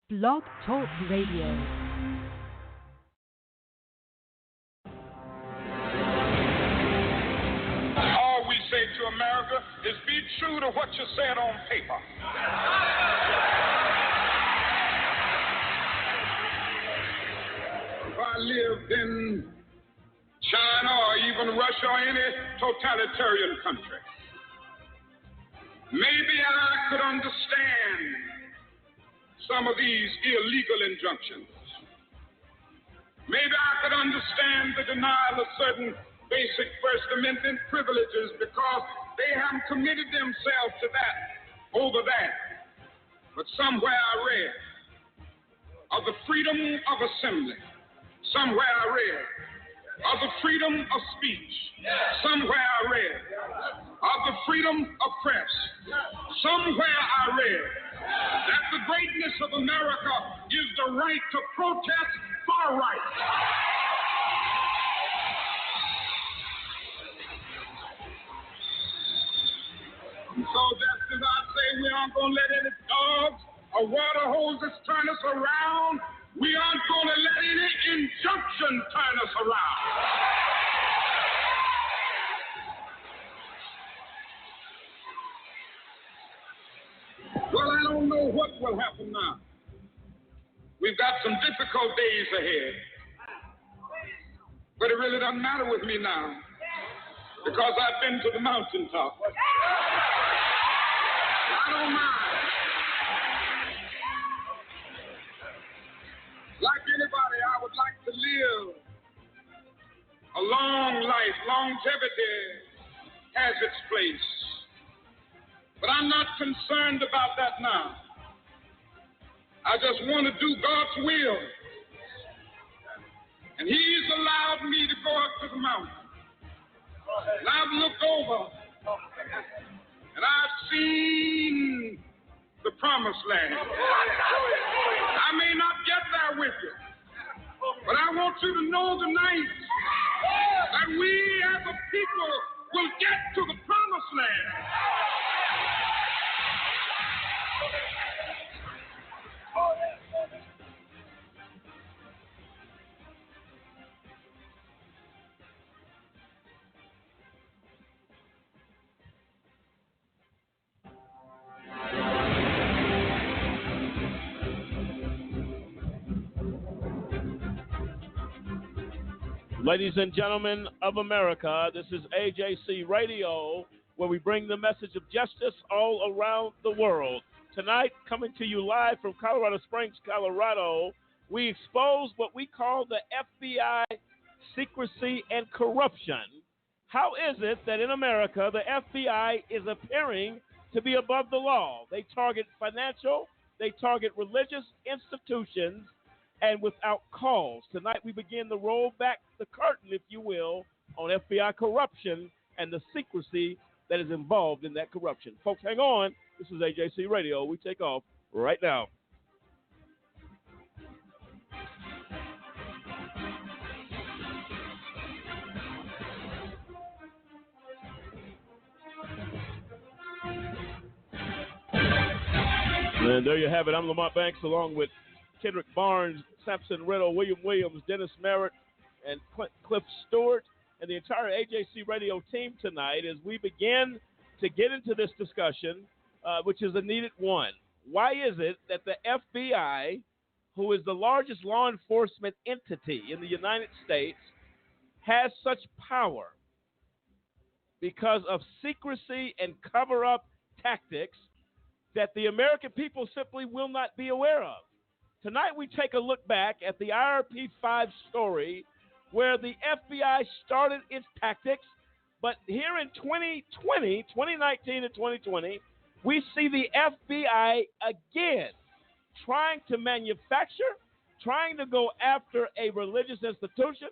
Blog Talk Radio. All we say to America is be true to what you said on paper. If I lived in China or even Russia or any totalitarian country, maybe I could understand some of these illegal injunctions. Maybe I could understand the denial of certain basic First Amendment privileges because they haven't committed themselves to that over that. But somewhere I read of the freedom of assembly. Somewhere I read of the freedom of speech. Somewhere I read of the freedom of press. Somewhere I read that the greatness of America is the right to protest far right. So just as I say we aren't going to let any dogs or water hoses turn us around, we aren't going to let any injunction turn us around. Well, I don't know what will happen now. We've got some difficult days ahead. But it really doesn't matter with me now because I've been to the mountaintop. I don't mind. Like anybody, I would like to live a long life. Longevity has its place. But I'm not concerned about that now. I just want to do God's will. And He's allowed me to go up to the mountain. And I've looked over and I've seen the promised land. I may not get there with you, but I want you to know tonight that we as a people will get to the promised land. Ladies and gentlemen of America, this is AJC Radio, where we bring the message of justice all around the world. Tonight, coming to you live from Colorado Springs, Colorado, we expose what we call the FBI secrecy and corruption. How is it that in America, the FBI is appearing to be above the law? They target financial, they target religious institutions, and without cause. Tonight we begin to roll back the curtain, if you will, on FBI corruption and the secrecy that is involved in that corruption. Folks, hang on. This is AJC Radio. We take off right now. And there you have it. I'm Lamont Banks along with Kendrick Barnes, Sampson Riddle, William Williams, Dennis Merritt, and Cliff Stewart, and the entire AJC Radio team tonight as we begin to get into this discussion, which is a needed one. Why is it that the FBI, who is the largest law enforcement entity in the United States, has such power? Because of secrecy and cover-up tactics that the American people simply will not be aware of. Tonight we take a look back at the IRP 5 story where the FBI started its tactics, but here in 2019 and 2020, we see the FBI again trying to manufacture, trying to go after a religious institution,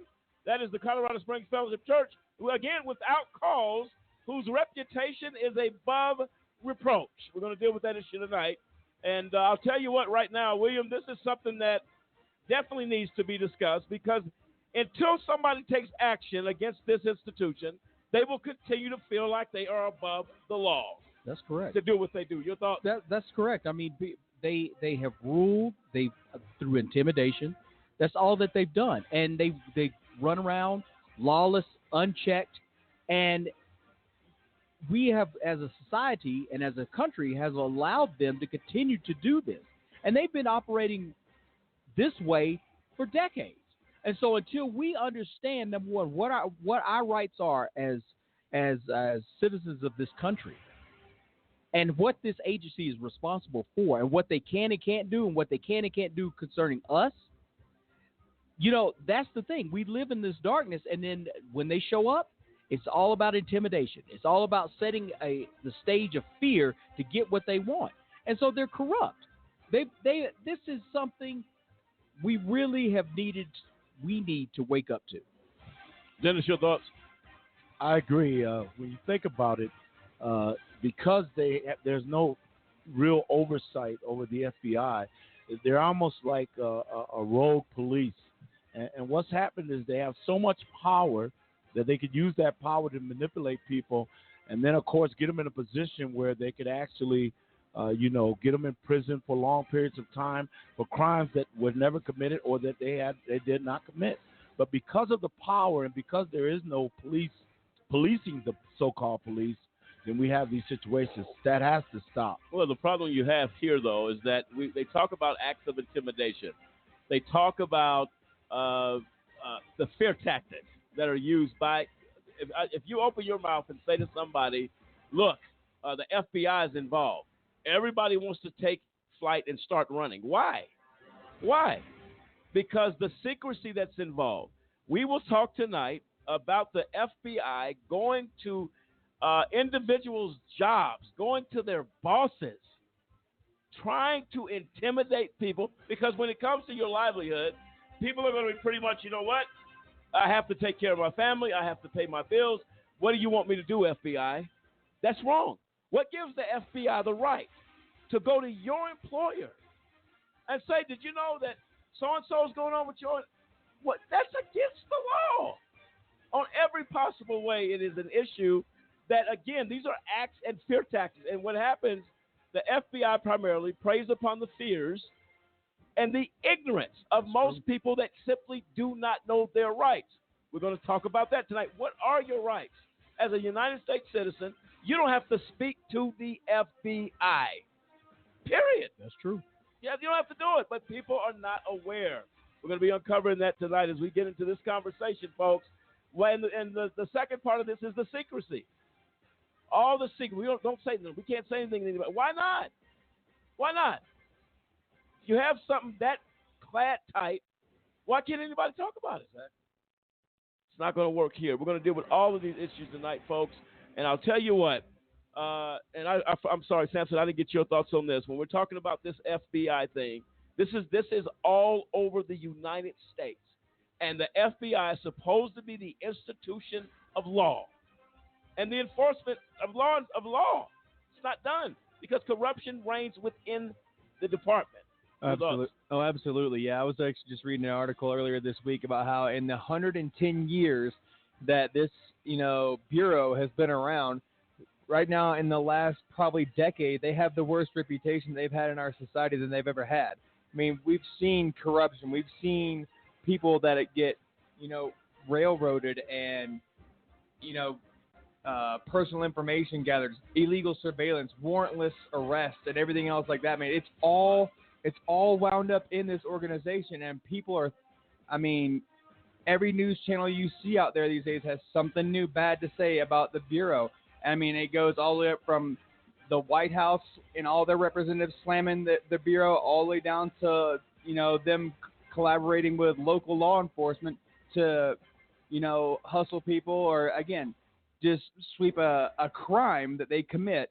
that is the Colorado Springs Fellowship Church, who again, without cause, whose reputation is above reproach. We're going to deal with that issue tonight. And I'll tell you what right now, William, this is something that definitely needs to be discussed because until somebody takes action against this institution, they will continue to feel like they are above the law. That's correct. To do what they do. Your thoughts? That's correct. I mean, they have ruled through intimidation. That's all that they've done, and they run around lawless, unchecked, and we have, as a society and as a country, has allowed them to continue to do this, and they've been operating this way for decades. And so, until we understand, number one, what our rights are as citizens of this country, and what this agency is responsible for, and what they can and can't do, and what they can and can't do concerning us, that's the thing. We live in this darkness, and then when they show up, it's all about intimidation. It's all about setting the stage of fear to get what they want. And so they're corrupt. This is something we really we need to wake up to. Dennis, your thoughts? I agree. When you think about it, because there's no real oversight over the FBI, they're almost like a rogue police. And what's happened is they have so much power that they could use that power to manipulate people, and then, of course, get them in a position where they could actually, get them in prison for long periods of time for crimes that were never committed or that they did not commit. But because of the power and because there is no policing the so-called police, then we have these situations. That has to stop. Well, the problem you have here, though, is that they talk about acts of intimidation. They talk about the fear tactics that are used by – if you open your mouth and say to somebody, look, the FBI is involved, everybody wants to take flight and start running. Why? Because the secrecy that's involved. We will talk tonight about the FBI going to individuals' jobs, going to their bosses, trying to intimidate people, because when it comes to your livelihood, people are going to be pretty much, you know what? I have to take care of my family. I have to pay my bills. What do you want me to do, FBI? That's wrong. What gives the FBI the right to go to your employer and say, did you know that so-and-so is going on with your – what? That's against the law. On every possible way, it is an issue that, again, these are acts and fear tactics. And what happens, the FBI primarily preys upon the fears and the ignorance of most people that simply do not know their rights. We're going to talk about that tonight. What are your rights? As a United States citizen, you don't have to speak to the FBI. Period. That's true. Yeah, you don't have to do it, but people are not aware. We're going to be uncovering that tonight as we get into this conversation, folks. And the second part of this is the secrecy. All the secret. We don't say anything. We can't say anything to anybody. Why not? Why not? If you have something that clad tight, why can't anybody talk about it? It's not going to work here. We're going to deal with all of these issues tonight, folks. And I'll tell you what, I'm sorry, Samson, I didn't get your thoughts on this. When we're talking about this FBI thing, this is all over the United States. And the FBI is supposed to be the institution of law and the enforcement of law. It's not done because corruption reigns within the department. Absolutely. Oh, absolutely. Yeah, I was actually just reading an article earlier this week about how in the 110 years that this, bureau has been around, right now in the last probably decade, they have the worst reputation they've had in our society than they've ever had. I mean, we've seen corruption. We've seen people that get, railroaded and, personal information gathered, illegal surveillance, warrantless arrests, and everything else like that. I mean, it's all wound up in this organization, and people are, every news channel you see out there these days has something new bad to say about the Bureau. I mean, it goes all the way up from the White House and all their representatives slamming the Bureau all the way down to, them collaborating with local law enforcement to, hustle people or, again, just sweep a crime that they commit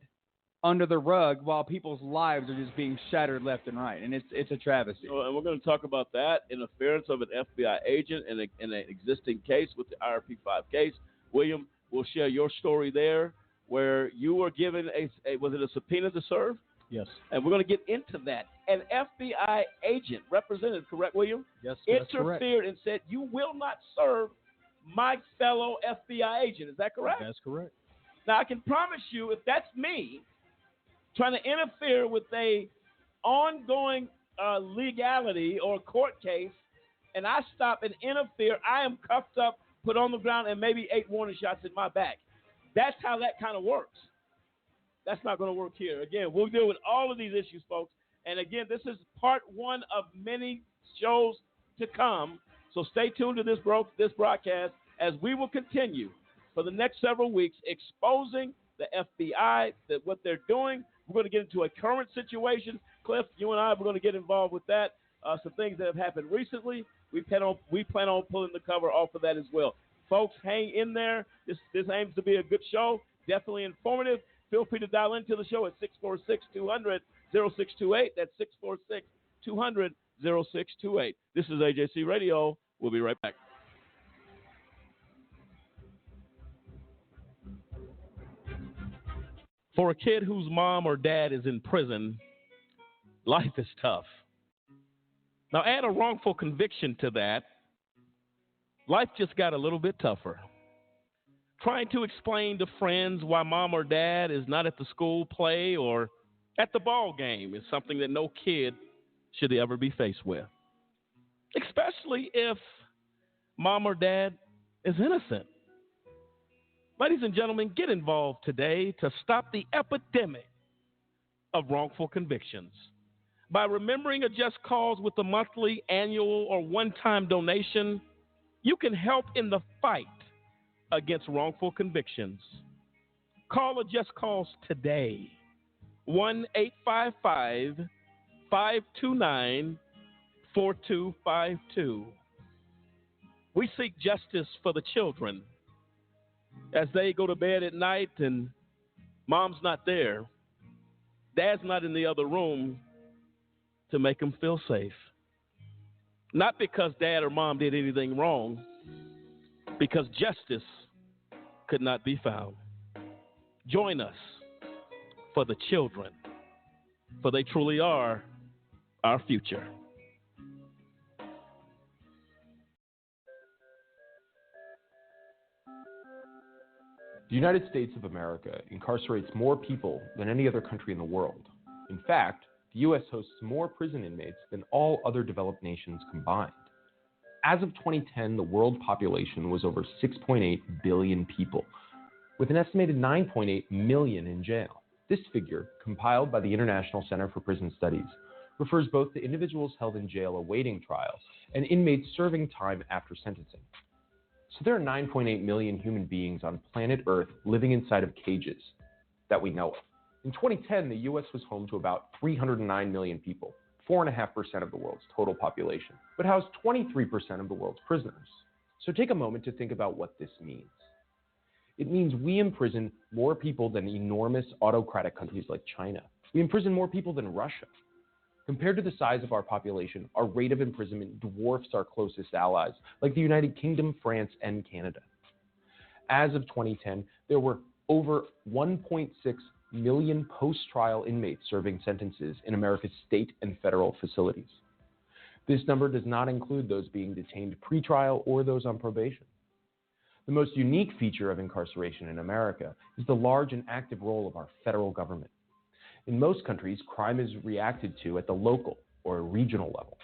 under the rug while people's lives are just being shattered left and right. And it's a travesty. And we're going to talk about that, interference of an FBI agent in an existing case with the IRP5 case. William will share your story there where you were given was it a subpoena to serve? Yes. And we're going to get into that. An FBI agent, representative, correct, William? Yes, that's interfered correct. And said, you will not serve my fellow FBI agent. Is that correct? That's correct. Now, I can promise you, if that's me trying to interfere with a ongoing legality or court case, and I stop and interfere, I am cuffed up, put on the ground, and maybe 8 warning shots in my back. That's how that kind of works. That's not going to work here. Again, we'll deal with all of these issues, folks. And again, this is part 1 of many shows to come. So stay tuned to this broadcast as we will continue for the next several weeks exposing the FBI, what they're doing. We're going to get into a current situation. Cliff, you and I, we're going to get involved with that. Some things that have happened recently. We plan on pulling the cover off of that as well. Folks, hang in there. This aims to be a good show, definitely informative. Feel free to dial into the show at 646-200-0628. That's 646-200-0628. This is AJC Radio. We'll be right back. For a kid whose mom or dad is in prison, life is tough. Now add a wrongful conviction to that. Life just got a little bit tougher. Trying to explain to friends why mom or dad is not at the school play or at the ball game is something that no kid should ever be faced with. Especially if mom or dad is innocent. Ladies and gentlemen, get involved today to stop the epidemic of wrongful convictions. By remembering a Just Cause with a monthly, annual, or one-time donation, you can help in the fight against wrongful convictions. Call a Just Cause today. 1-855-529-4252. We seek justice for the children as they go to bed at night and mom's not there. Dad's not in the other room to make them feel safe. Not because dad or mom did anything wrong, because justice could not be found. Join us for the children, for they truly are our future. The United States of America incarcerates more people than any other country in the world. In fact, the U.S. hosts more prison inmates than all other developed nations combined. As of 2010, the world population was over 6.8 billion people, with an estimated 9.8 million in jail. This figure, compiled by the International Center for Prison Studies, refers both to individuals held in jail awaiting trial and inmates serving time after sentencing. So there are 9.8 million human beings on planet Earth living inside of cages that we know of. In 2010, the U.S. was home to about 309 million people, 4.5% of the world's total population, but housed 23% of the world's prisoners. So take a moment to think about what this means. It means we imprison more people than enormous autocratic countries like China. We imprison more people than Russia. Compared to the size of our population, our rate of imprisonment dwarfs our closest allies, like the United Kingdom, France, and Canada. As of 2010, there were over 1.6 million post-trial inmates serving sentences in America's state and federal facilities. This number does not include those being detained pre-trial or those on probation. The most unique feature of incarceration in America is the large and active role of our federal government. In most countries, crime is reacted to at the local or regional level,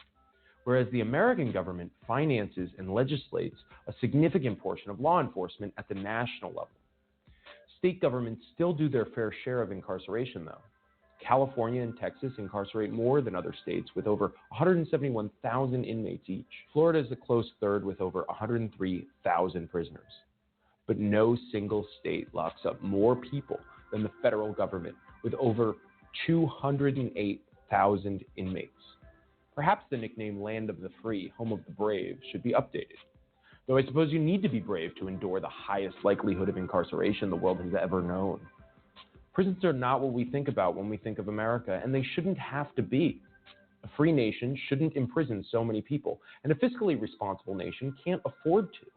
whereas the American government finances and legislates a significant portion of law enforcement at the national level. State governments still do their fair share of incarceration, though. California and Texas incarcerate more than other states with over 171,000 inmates each. Florida is a close third with over 103,000 prisoners. But no single state locks up more people than the federal government with over 208,000 inmates. Perhaps the nickname Land of the Free, Home of the Brave should be updated. Though I suppose you need to be brave to endure the highest likelihood of incarceration the world has ever known. Prisons are not what we think about when we think of America, and they shouldn't have to be. A free nation shouldn't imprison so many people, and a fiscally responsible nation can't afford to.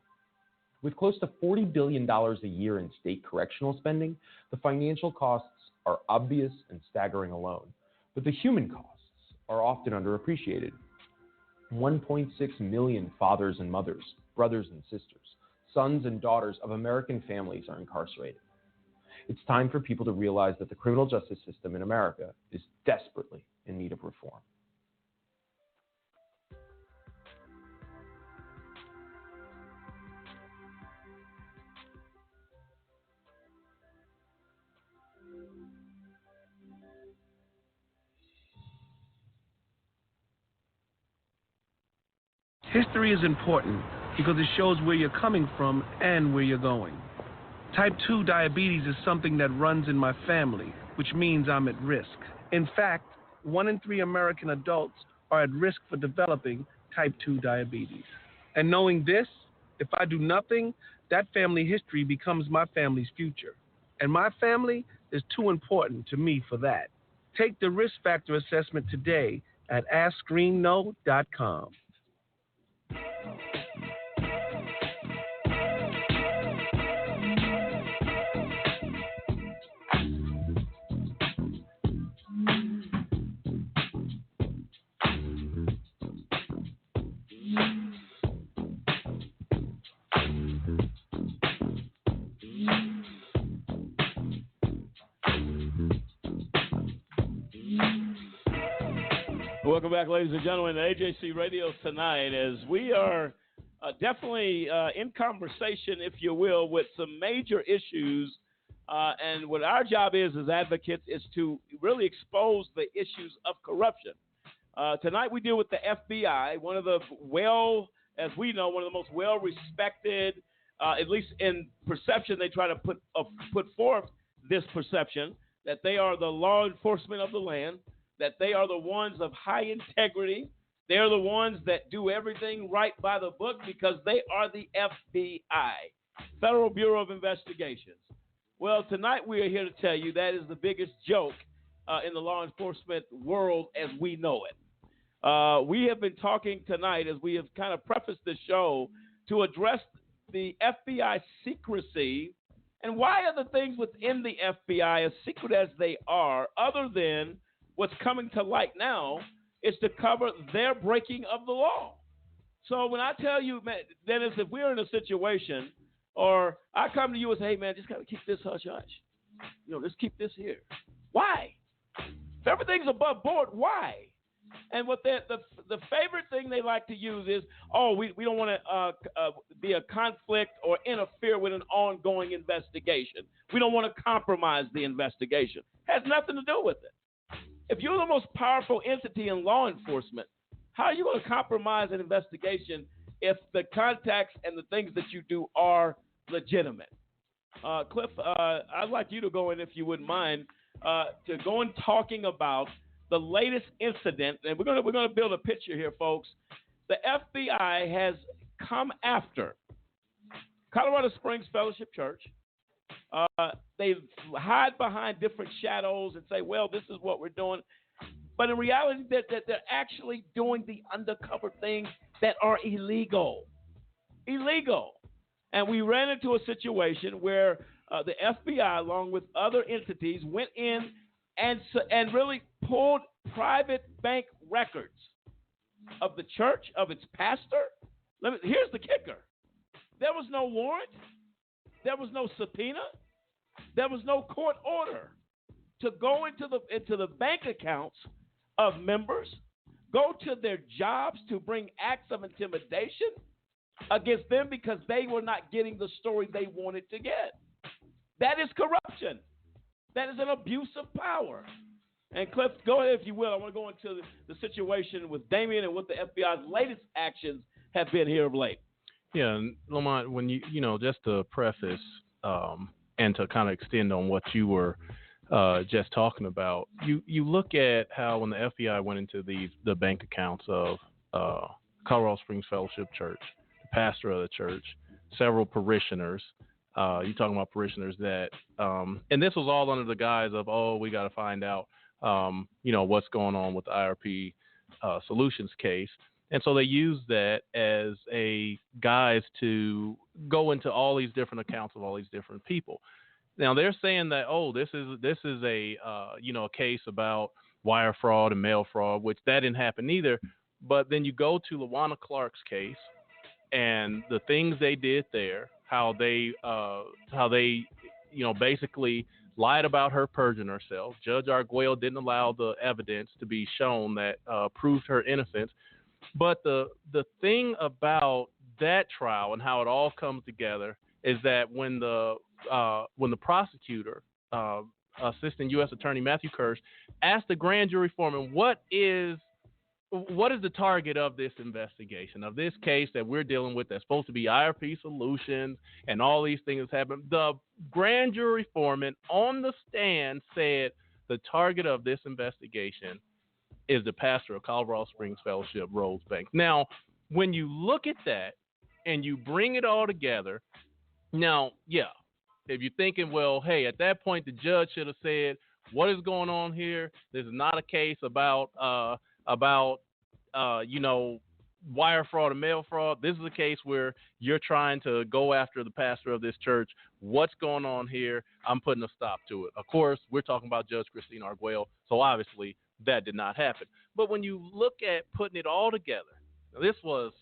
With close to $40 billion a year in state correctional spending, the financial costs are obvious and staggering alone, but the human costs are often underappreciated. 1.6 million fathers and mothers, brothers and sisters, sons and daughters of American families are incarcerated. It's time for people to realize that the criminal justice system in America is desperately in need of reform. History is important because it shows where you're coming from and where you're going. Type 2 diabetes is something that runs in my family, which means I'm at risk. In fact, 1 in 3 American adults are at risk for developing type 2 diabetes. And knowing this, if I do nothing, that family history becomes my family's future. And my family is too important to me for that. Take the risk factor assessment today at AskScreenKnow.com. Welcome back, ladies and gentlemen, to AJC Radio tonight, as we are definitely in conversation, if you will, with some major issues. And what our job is as advocates is to really expose the issues of corruption. Tonight we deal with the FBI, one of the as we know, one of the most well-respected, at least in perception, they try to put forth this perception that they are the law enforcement of the land, that they are the ones of high integrity. They're the ones that do everything right by the book because they are the FBI, Federal Bureau of Investigations. Well, tonight we are here to tell you that is the biggest joke in the law enforcement world as we know it. We have been talking tonight, as we have kind of prefaced the show, to address the FBI secrecy and why are the things within the FBI as secret as they are, other than what's coming to light now, is to cover their breaking of the law. So when I tell you, man, Dennis, if we're in a situation, or I come to you and say, hey, man, just got to keep this hush-hush. Just keep this here. Why? If everything's above board, why? And what the favorite thing they like to use is, we don't want to be a conflict or interfere with an ongoing investigation. We don't want to compromise the investigation. Has nothing to do with it. If you're the most powerful entity in law enforcement, how are you going to compromise an investigation if the contacts and the things that you do are legitimate? Cliff, I'd like you to go in, if you wouldn't mind, to go in talking about the latest incident, and we're going to build a picture here, folks. The FBI has come after Colorado Springs Fellowship Church. They hide behind different shadows and say, well, this is what we're doing. But in reality, that they're actually doing the undercover things that are illegal. Illegal. And we ran into a situation where the FBI, along with other entities, went in and really pulled private bank records of the church, of its pastor. Here's the kicker. There was no warrant. There was no subpoena. There was no court order to go into the bank accounts of members, go to their jobs to bring acts of intimidation against them because they were not getting the story they wanted to get. That is corruption. That is an abuse of power. And Cliff, go ahead if you will. I want to go into the situation with Damien and what the FBI's latest actions have been here of late. Yeah, and Lamont, when just to preface and to kind of extend on what you were just talking about, you look at how when the FBI went into the bank accounts of Colorado Springs Fellowship Church, the pastor of the church, several parishioners. You're talking about parishioners that, and this was all under the guise of, we got to find out, what's going on with the IRP Solutions case. And so they used that as a guise to go into all these different accounts of all these different people. Now they're saying that, this is a a case about wire fraud and mail fraud, which that didn't happen either. But then you go to LaWanna Clark's case and the things they did there, how they basically lied about her perjuring herself. Judge Arguello didn't allow the evidence to be shown that proved her innocence. But the thing about that trial and how it all comes together is that when the prosecutor, Assistant U.S. Attorney Matthew Kirsch, asked the grand jury foreman, what is the target of this investigation, of this case that we're dealing with that's supposed to be IRP solutions and all these things happen? The grand jury foreman on the stand said the target of this investigation is the pastor of Colorado Springs Fellowship, Rose Banks. Now, when you look at that and you bring it all together, now, yeah, if you're thinking, well, hey, at that point the judge should have said, what is going on here? This is not a case about wire fraud and mail fraud. This is a case where you're trying to go after the pastor of this church. What's going on here? I'm putting a stop to it. Of course, we're talking about Judge Christine Arguello, so obviously that did not happen. But when you look at putting it all together, this was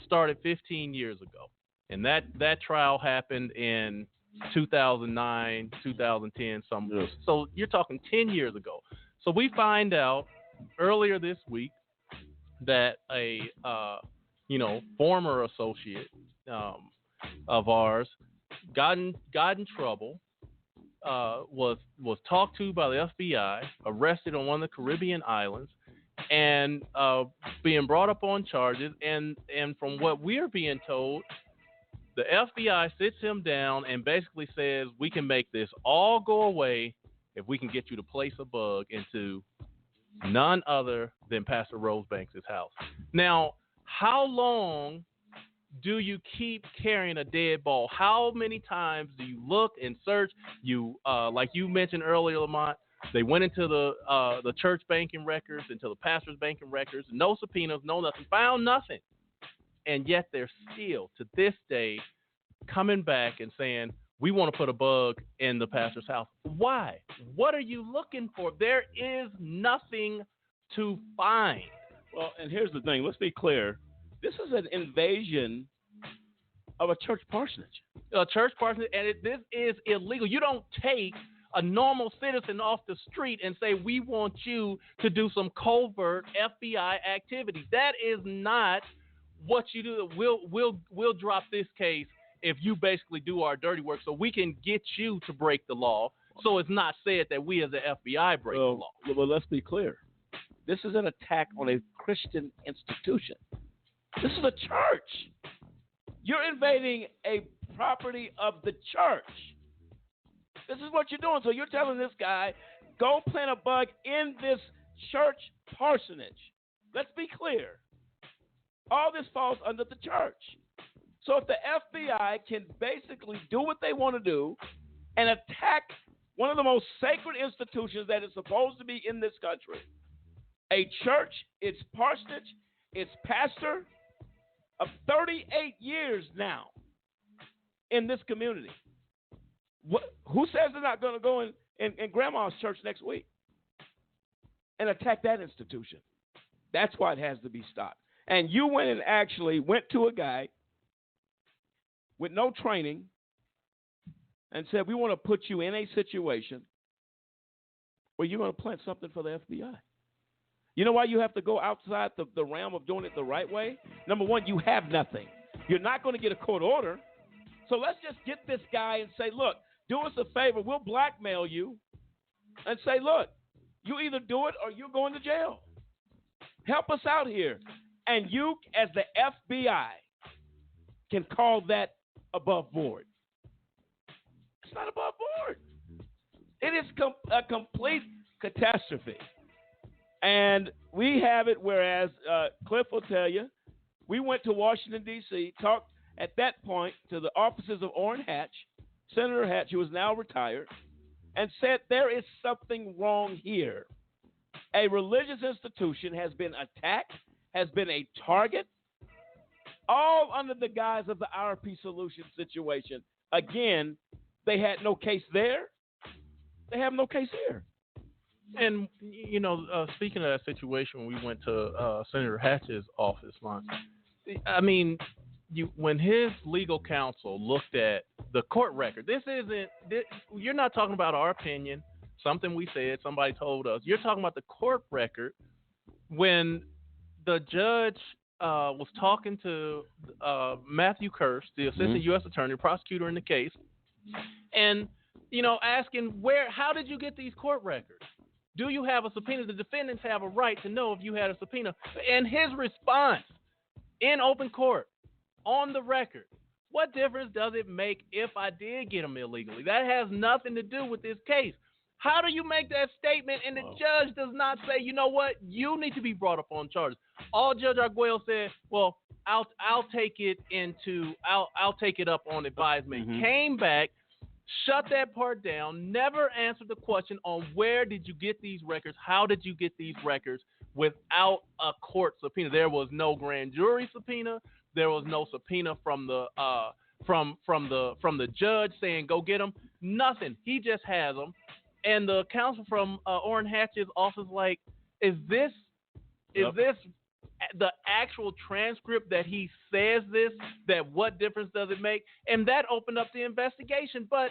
started 15 years ago, and that trial happened in 2009, 2010, something. Yes. So you're talking 10 years ago. So we find out earlier this week that a former associate of ours got in trouble, was talked to by the FBI, arrested on one of the Caribbean islands, and being brought up on charges. And from what we're being told, the FBI sits him down and basically says, we can make this all go away if we can get you to place a bug into none other than Pastor Rose Banks' house. Now, how long do you keep carrying a dead ball? How many times do you look and search? Like you mentioned earlier, Lamont, they went into the church banking records, into the pastor's banking records, no subpoenas, no nothing, found nothing. And yet they're still, to this day, coming back and saying, we want to put a bug in the pastor's house. Why? What are you looking for? There is nothing to find. Well, and here's the thing. Let's be clear. This is an invasion of a church parsonage. A church parsonage, and this is illegal. You don't take a normal citizen off the street and say, we want you to do some covert FBI activity. That is not what you do. We'll drop this case if you basically do our dirty work so we can get you to break the law. So it's not said that we as the FBI break the law. Well, let's be clear. This is an attack on a Christian institution. This is a church. You're invading a property of the church. This is what you're doing. So you're telling this guy, go plant a bug in this church parsonage. Let's be clear. All this falls under the church. So if the FBI can basically do what they want to do and attack one of the most sacred institutions that is supposed to be in this country, a church, its parsonage, its pastor of 38 years now in this community. Who says they're not going to go in grandma's church next week and attack that institution? That's why it has to be stopped. And you went and actually went to a guy with no training and said, we want to put you in a situation where you're going to plant something for the FBI. You know why you have to go outside the realm of doing it the right way? Number one, you have nothing. You're not going to get a court order. So let's just get this guy and say, look, do us a favor. We'll blackmail you and say, look, you either do it or you're going to jail. Help us out here. And you, as the FBI, can call that above board. It's not above board. It is a complete catastrophe. And we have it, whereas Cliff will tell you, we went to Washington, D.C., talked at that point to the offices of Orrin Hatch, Senator Hatch, who is now retired, and said there is something wrong here. A religious institution has been attacked, has been a target, all under the guise of the IRP solution situation. Again, they had no case there. They have no case here. And, speaking of that situation, when we went to Senator Hatch's office, when his legal counsel looked at the court record. You're not talking about our opinion, something we said, somebody told us. You're talking about the court record when the judge was talking to Matthew Kirsch, the assistant U.S. attorney, prosecutor in the case, and asking how did you get these court records? Do you have a subpoena? The defendants have a right to know if you had a subpoena. And his response in open court, on the record, what difference does it make if I did get them illegally? That has nothing to do with this case. How do you make that statement and the judge does not say, you know what, you need to be brought up on charges? All Judge Arguello said, well, I'll take it up on advisement. Came back, shut that part down, never answered the question on where did you get these records, how did you get these records without a court subpoena. There was no grand jury subpoena. There was no subpoena from the judge saying go get them. Nothing. He just has them. And the counsel from Orrin Hatch's office like, is this the actual transcript that he says this? That what difference does it make? And that opened up the investigation. But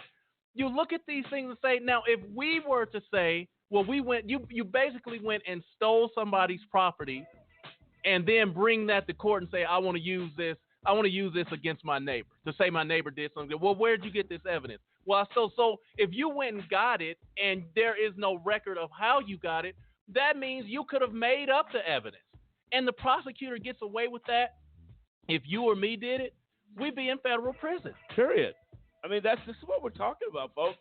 you look at these things and say, now if we were to say, well, you basically went and stole somebody's property, and then bring that to court and say, I want to use this against my neighbor, to say my neighbor did something. Well, where'd you get this evidence? Well, so if you went and got it and there is no record of how you got it, that means you could have made up the evidence. And the prosecutor gets away with that. If you or me did it, we'd be in federal prison. Period. I mean, this is what we're talking about, folks.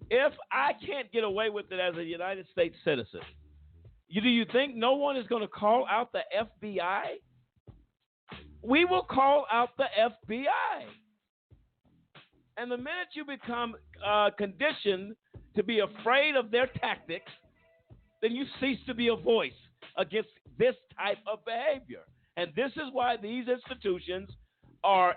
If I can't get away with it as a United States citizen, do you think no one is going to call out the FBI? We will call out the FBI. And the minute you become conditioned to be afraid of their tactics, then you cease to be a voice against this type of behavior. And this is why these institutions are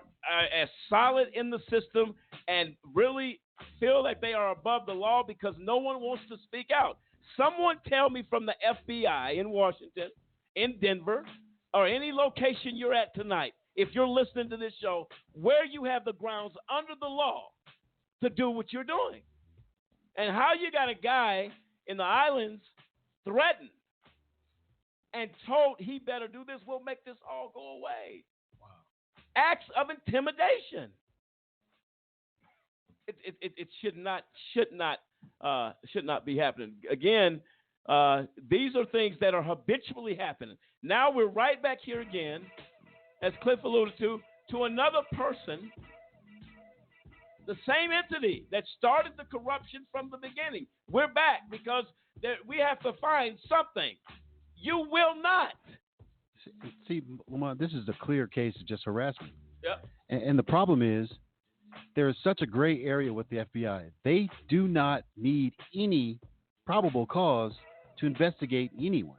as solid in the system and really feel like they are above the law because no one wants to speak out. Someone tell me from the FBI in Washington, in Denver, or any location you're at tonight, if you're listening to this show, where you have the grounds under the law to do what you're doing. And how you got a guy in the islands threatened and told he better do this, we'll make this all go away. Wow. Acts of intimidation. It should not be happening. Again, these are things that are habitually happening. Now we're right back here again, as Cliff alluded to another person, the same entity that started the corruption from the beginning. We're back because we have to find something. You will not. See, Lamont, this is a clear case of just harassment. Yep. And the problem is, there is such a gray area with the FBI. They do not need any probable cause to investigate anyone.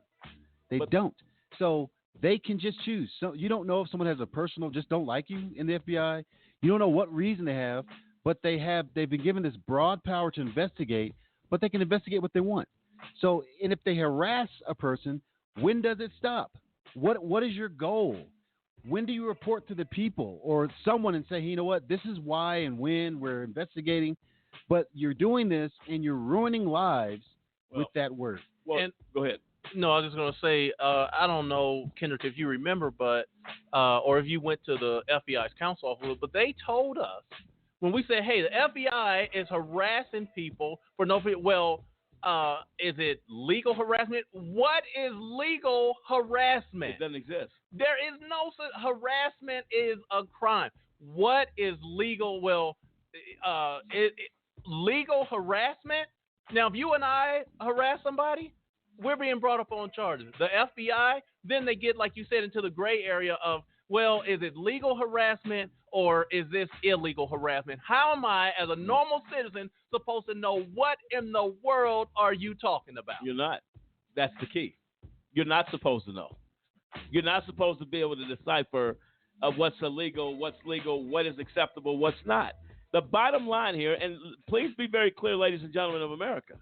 They don't. So they can just choose. So you don't know if someone has a personal, just don't like you in the FBI. You don't know what reason they have, but they've been given this broad power to investigate, but they can investigate what they want. So, and if they harass a person, when does it stop? What is your goal? When do you report to the people or someone and say, hey, you know what, this is why and when we're investigating, but you're doing this and you're ruining lives with that word. Well, go ahead. No, I was just going to say, I don't know, Kendrick, if you remember, but or if you went to the FBI's counsel office, but they told us when we said, hey, the FBI is harassing people for no reason. Well, is it legal harassment? What is legal harassment? It doesn't exist. There is no such harassment is a crime. What is legal? Well, legal harassment. Now, if you and I harass somebody, we're being brought up on charges. The FBI, then they get, like you said, into the gray area of, well, is it legal harassment or is this illegal harassment? How am I, as a normal citizen, supposed to know what in the world are you talking about? You're not. That's the key. You're not supposed to know. You're not supposed to be able to decipher what's illegal, what's legal, what is acceptable, what's not. The bottom line here, and please be very clear, ladies and gentlemen of America,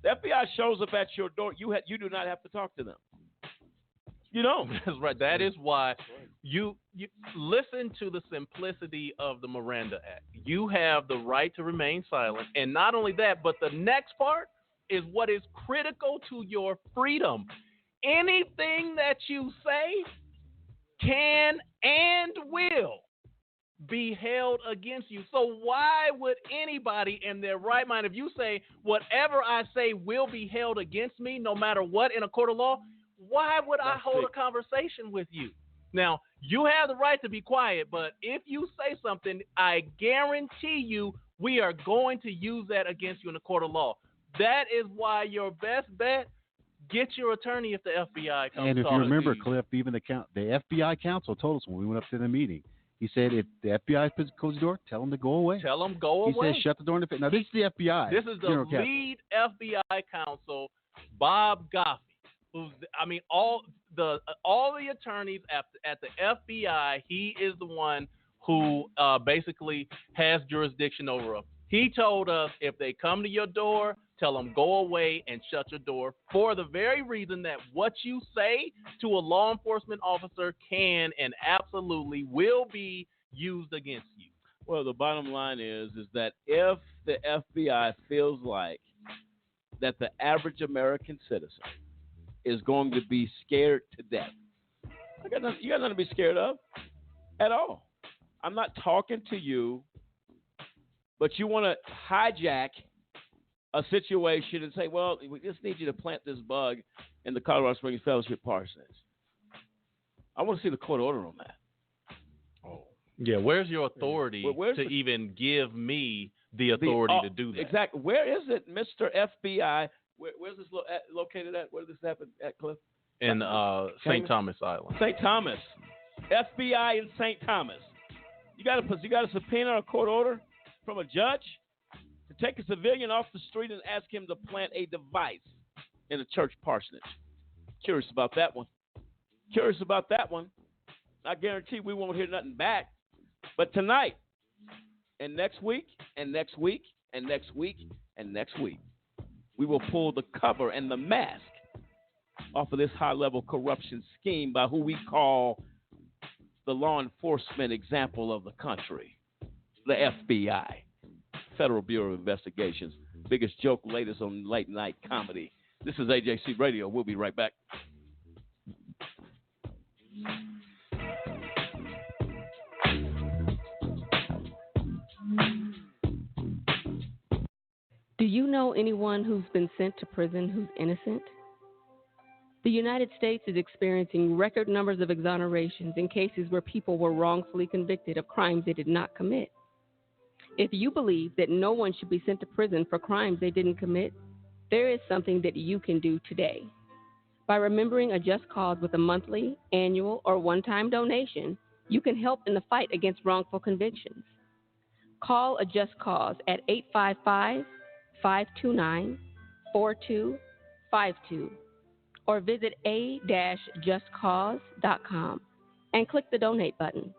the FBI shows up at your door. You do not have to talk to them. You don't. That's right. That is why you listen to the simplicity of the Miranda Act. You have the right to remain silent. And not only that, but the next part is what is critical to your freedom. Anything that you say can and will be held against you. So why would anybody in their right mind, if you say whatever I say will be held against me no matter what in a court of law, why would I hold a conversation with you? Now, you have the right to be quiet, but if you say something, I guarantee you we are going to use that against you in the court of law. That is why your best bet, get your attorney if the FBI comes. And if you remember, Cliff, even the FBI counsel told us when we went up to the meeting, he said if the FBI closes the door, tell them to go away. Tell them go away. He said shut the door in the face. Now, this is the FBI. This is the lead FBI counsel, Bob Goffey. All the attorneys at the FBI, he is the one who basically has jurisdiction over them. He told us if they come to your door, tell them go away and shut your door for the very reason that what you say to a law enforcement officer can and absolutely will be used against you. Well, the bottom line is that if the FBI feels like that the average American citizen is going to be scared to death, you got nothing to be scared of at all. I'm not talking to you, but you want to hijack a situation and say, well, we just need you to plant this bug in the Colorado Springs Fellowship Parsonage. I want to see the court order on that. Oh, yeah. Where's your authority to even give me the authority to do that? Exactly. Where is it, Mr. FBI? Where's this located at? Where did this happen at, Cliff? In St. Thomas Island. St. Thomas. FBI in St. Thomas. You got a subpoena or a court order from a judge to take a civilian off the street and ask him to plant a device in a church parsonage. Curious about that one. I guarantee we won't hear nothing back. But tonight, and next week, and next week, and next week, and next week, we will pull the cover and the mask off of this high-level corruption scheme by who we call the law enforcement example of the country, the FBI, Federal Bureau of Investigations. Biggest joke latest on late night comedy. This is AJC Radio. We'll be right back. Do you know anyone who's been sent to prison who's innocent? The United States is experiencing record numbers of exonerations in cases where people were wrongfully convicted of crimes they did not commit. If you believe that no one should be sent to prison for crimes they didn't commit, there is something that you can do today. By remembering a just cause with a monthly, annual, or one-time donation, you can help in the fight against wrongful convictions. Call a just cause at 855-529-4252 or visit a-justcause.com and click the donate button.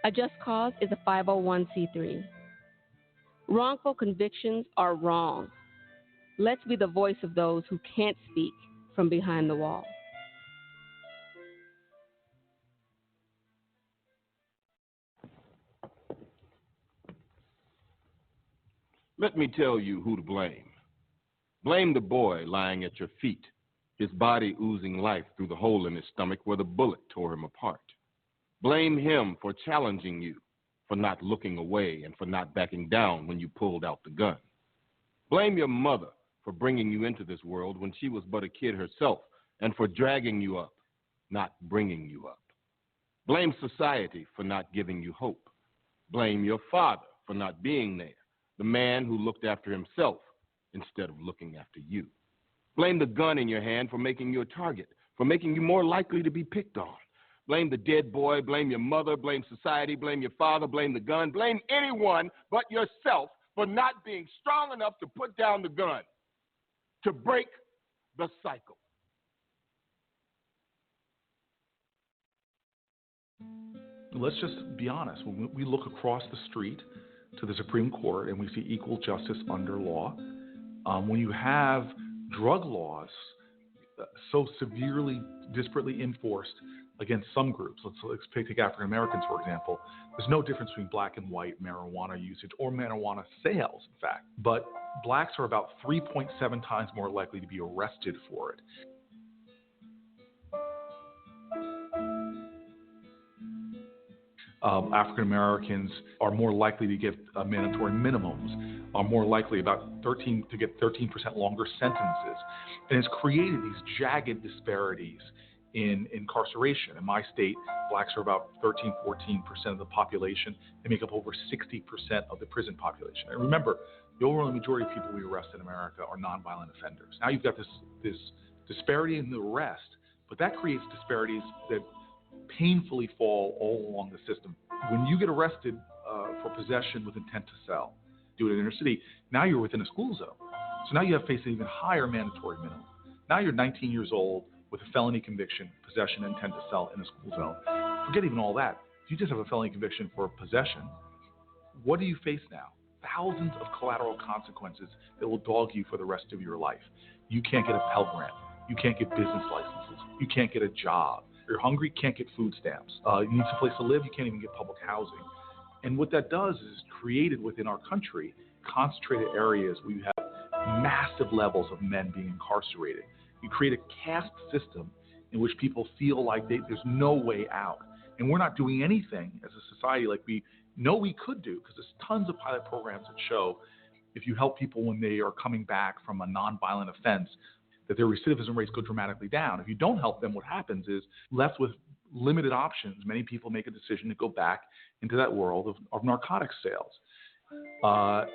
A Just Cause is a 501c3. Wrongful convictions are wrong. Let's be the voice of those who can't speak from behind the wall. Let me tell you who to blame. Blame the boy lying at your feet, his body oozing life through the hole in his stomach where the bullet tore him apart. Blame him for challenging you, for not looking away and for not backing down when you pulled out the gun. Blame your mother for bringing you into this world when she was but a kid herself and for dragging you up, not bringing you up. Blame society for not giving you hope. Blame your father for not being there, the man who looked after himself instead of looking after you. Blame the gun in your hand for making you a target, for making you more likely to be picked on. Blame the dead boy, blame your mother, blame society, blame your father, blame the gun, blame anyone but yourself for not being strong enough to put down the gun, to break the cycle. Let's just be honest. When we look across the street to the Supreme Court and we see equal justice under law, when you have drug laws so severely, disparately enforced against some groups. Let's take African Americans, for example. There's no difference between black and white marijuana usage or marijuana sales, in fact. But blacks are about 3.7 times more likely to be arrested for it. African Americans are more likely to get mandatory minimums, are more likely to get 13% longer sentences. And it's created these jagged disparities in incarceration. In my state, blacks are about 13, 14% of the population. They make up over 60% of the prison population. And remember, the overwhelming majority of people we arrest in America are nonviolent offenders. Now you've got this disparity in the arrest, but that creates disparities that painfully fall all along the system. When you get arrested for possession with intent to sell, do it in inner city, now you're within a school zone. So now you have faced an even higher mandatory minimum. Now you're 19 years old with a felony conviction, possession, and intent to sell in a school zone. Forget even all that. If you just have a felony conviction for possession, what do you face now? Thousands of collateral consequences that will dog you for the rest of your life. You can't get a Pell Grant. You can't get business licenses. You can't get a job. You're hungry, can't get food stamps. You need a place to live, you can't even get public housing. And what that does is created within our country concentrated areas where you have massive levels of men being incarcerated. You create a caste system in which people feel like there's no way out. And we're not doing anything as a society like we know we could do, because there's tons of pilot programs that show if you help people when they are coming back from a nonviolent offense, that their recidivism rates go dramatically down. If you don't help them, what happens is, left with limited options, many people make a decision to go back into that world of narcotics sales.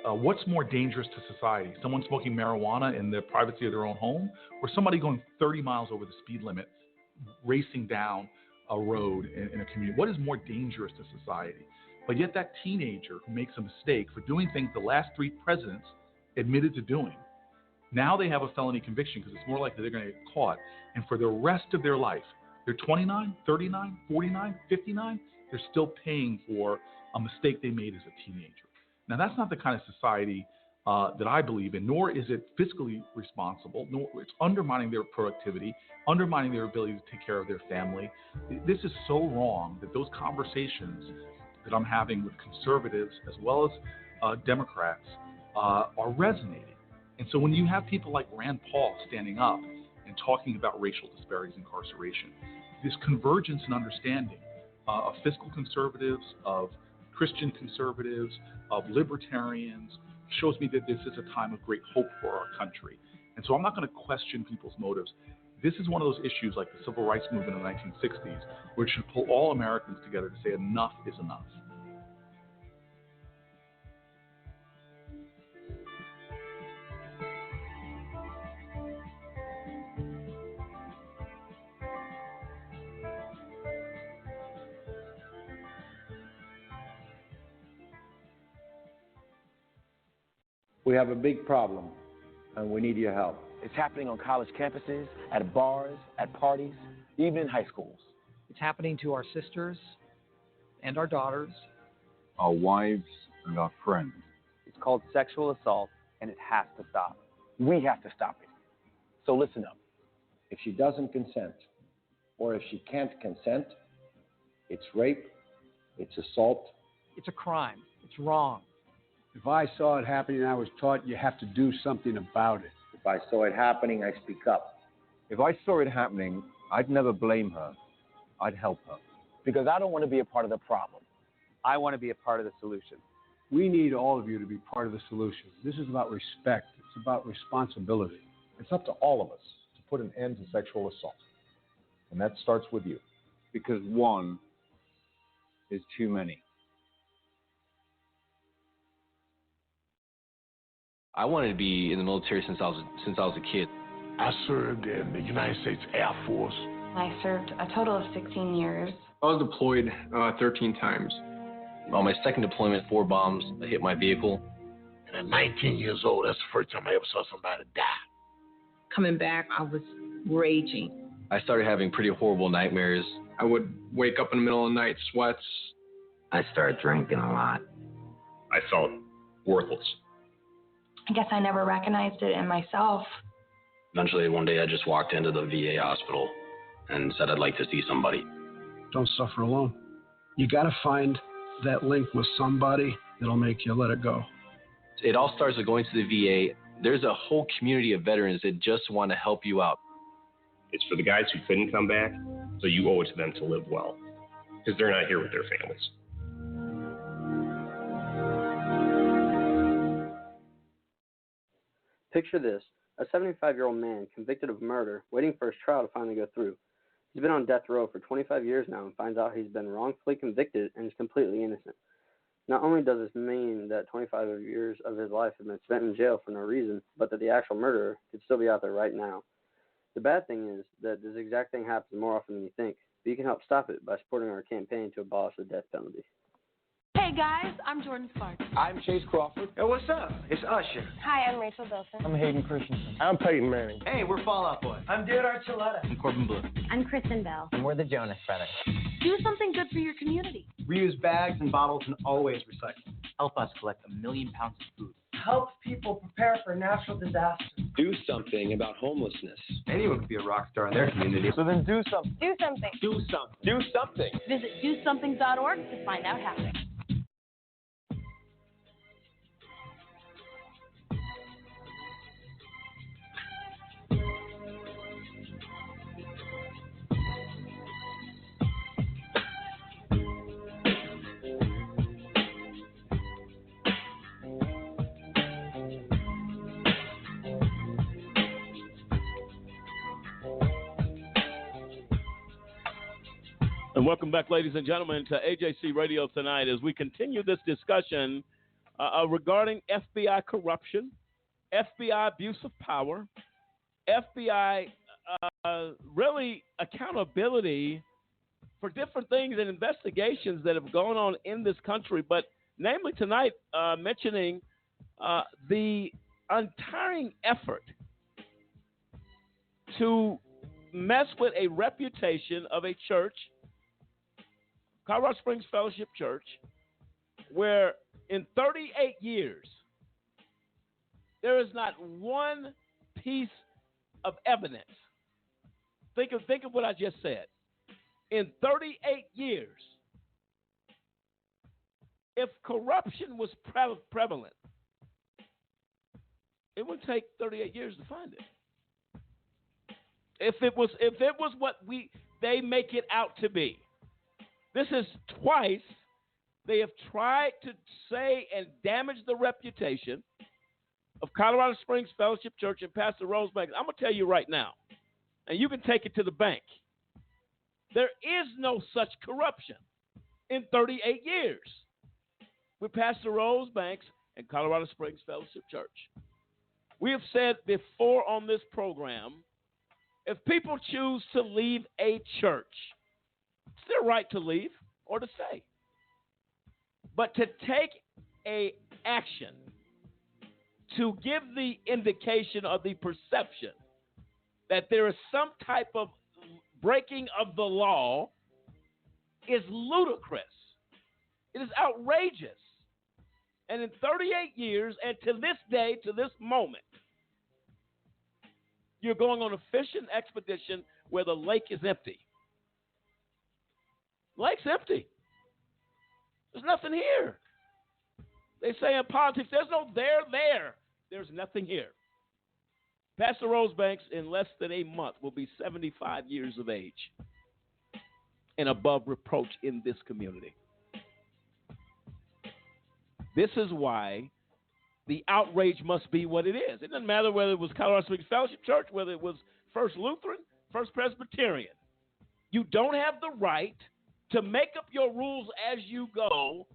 What's more dangerous to society? Someone smoking marijuana in the privacy of their own home, or somebody going 30 miles over the speed limit, racing down a road in a community? What is more dangerous to society? But yet that teenager who makes a mistake for doing things the last 3 presidents admitted to doing, now they have a felony conviction because it's more likely they're going to get caught. And for the rest of their life, they're 29, 39, 49, 59, they're still paying for a mistake they made as a teenager. Now, that's not the kind of society that I believe in, nor is it fiscally responsible, nor it's undermining their productivity, undermining their ability to take care of their family. This is so wrong that those conversations that I'm having with conservatives as well as Democrats are resonating. And so when you have people like Rand Paul standing up and talking about racial disparities in incarceration, this convergence and understanding of fiscal conservatives, of Christian conservatives, of libertarians, shows me that this is a time of great hope for our country. And so I'm not going to question people's motives. This is one of those issues like the civil rights movement in the 1960s, which should pull all Americans together to say enough is enough. We have a big problem, and we need your help. It's happening on college campuses, at bars, at parties, even in high schools. It's happening to our sisters and our daughters, our wives and our friends. It's called sexual assault, and it has to stop. We have to stop it. So listen up. If she doesn't consent, or if she can't consent, it's rape, it's assault. It's a crime. It's wrong. If I saw it happening, I was taught you have to do something about it. If I saw it happening, I speak up. If I saw it happening, I'd never blame her. I'd help her. Because I don't want to be a part of the problem. I want to be a part of the solution. We need all of you to be part of the solution. This is about respect. It's about responsibility. It's up to all of us to put an end to sexual assault. And that starts with you. Because one is too many. I wanted to be in the military since I was a kid. I served in the United States Air Force. I served a total of 16 years. I was deployed 13 times. On my second deployment, 4 bombs hit my vehicle. And at 19 years old, that's the first time I ever saw somebody die. Coming back, I was raging. I started having pretty horrible nightmares. I would wake up in the middle of the night, sweats. I started drinking a lot. I felt worthless. I guess I never recognized it in myself. Eventually, one day I just walked into the VA hospital and said I'd like to see somebody. Don't suffer alone. You got to find that link with somebody that'll make you let it go. It all starts with going to the VA. There's a whole community of veterans that just want to help you out. It's for the guys who couldn't come back, so you owe it to them to live well, because they're not here with their families. Picture this, a 75-year-old man convicted of murder, waiting for his trial to finally go through. He's been on death row for 25 years now and finds out he's been wrongfully convicted and is completely innocent. Not only does this mean that 25 years of his life have been spent in jail for no reason, but that the actual murderer could still be out there right now. The bad thing is that this exact thing happens more often than you think, but you can help stop it by supporting our campaign to abolish the death penalty. Hey guys, I'm Jordan Sparks. I'm Chase Crawford. Hey, what's up? It's Usher. Hi, I'm Rachel Bilson. I'm Hayden Christensen. I'm Peyton Manning. Hey, we're Fall Out Boy. I'm David Archuleta. I'm Corbin Blue. I'm Kristen Bell. And we're the Jonas Brothers. Do something good for your community. Reuse bags and bottles and always recycle. Help us collect 1 million pounds of food. Help people prepare for natural disasters. Do something about homelessness. Anyone could be a rock star in their community. So then do something. Do something. Do something. Do something. Visit DoSomething.org to find out how. And welcome back, ladies and gentlemen, to AJC Radio tonight as we continue this discussion regarding FBI corruption, FBI abuse of power, FBI really accountability for different things and investigations that have gone on in this country. But namely tonight, mentioning the untiring effort to mess with a reputation of a church, Colorado Springs Fellowship Church, where in 38 years, there is not one piece of evidence. Think of what I just said. In 38 years, if corruption was prevalent, it would take 38 years to find it. If it was what they make it out to be. This is twice they have tried to say and damage the reputation of Colorado Springs Fellowship Church and Pastor Rosebank. I'm going to tell you right now, and you can take it to the bank. There is no such corruption in 38 years with Pastor Rosebanks and Colorado Springs Fellowship Church. We have said before on this program, if people choose to leave a church, it's their right to leave or to stay. But to take a action to give the indication or the perception that there is some type of breaking of the law is ludicrous. It is outrageous. And in 38 years, and to this day, to this moment, you're going on a fishing expedition where the lake is empty. Lake's empty. There's nothing here. They say in politics, there's no there. There's nothing here. Pastor Rosebanks, in less than a month, will be 75 years of age and above reproach in this community. This is why the outrage must be what it is. It doesn't matter whether it was Colorado Springs Fellowship Church, whether it was First Lutheran, First Presbyterian. You don't have the right to make up your rules as you go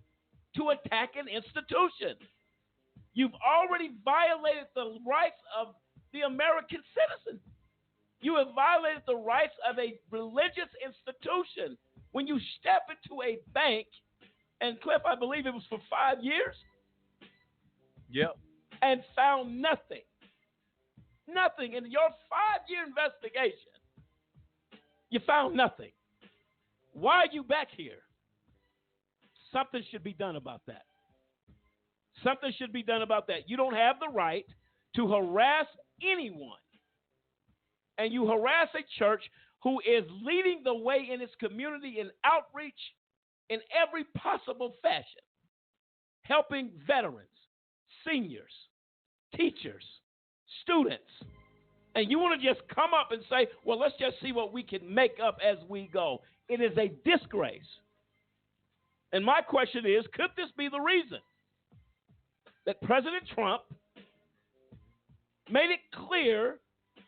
to attack an institution. You've already violated the rights of the American citizen. You have violated the rights of a religious institution when you step into a bank, and Cliff, I believe it was for 5 years. Yep. And found nothing. Nothing. In your 5-year investigation, you found nothing. Why are you back here? Something should be done about that. Something should be done about that. You don't have the right to harass anyone and you harass a church who is leading the way in its community in outreach in every possible fashion, helping veterans, seniors, teachers, students, and you want to just come up and say, well, let's just see what we can make up as we go. It is a disgrace. And my question is, could this be the reason that President Trump made it clear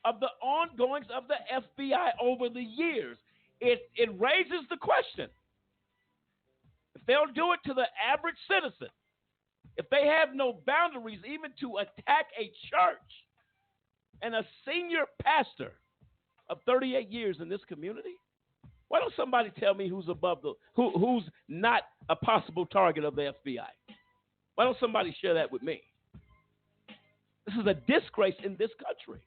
of the ongoings of the FBI over the years? It raises the question. If they'll do it to the average citizen, if they have no boundaries even to attack a church and a senior pastor of 38 years in this community, why don't somebody tell me who's who's not a possible target of the FBI? Why don't somebody share that with me? This is a disgrace in this country.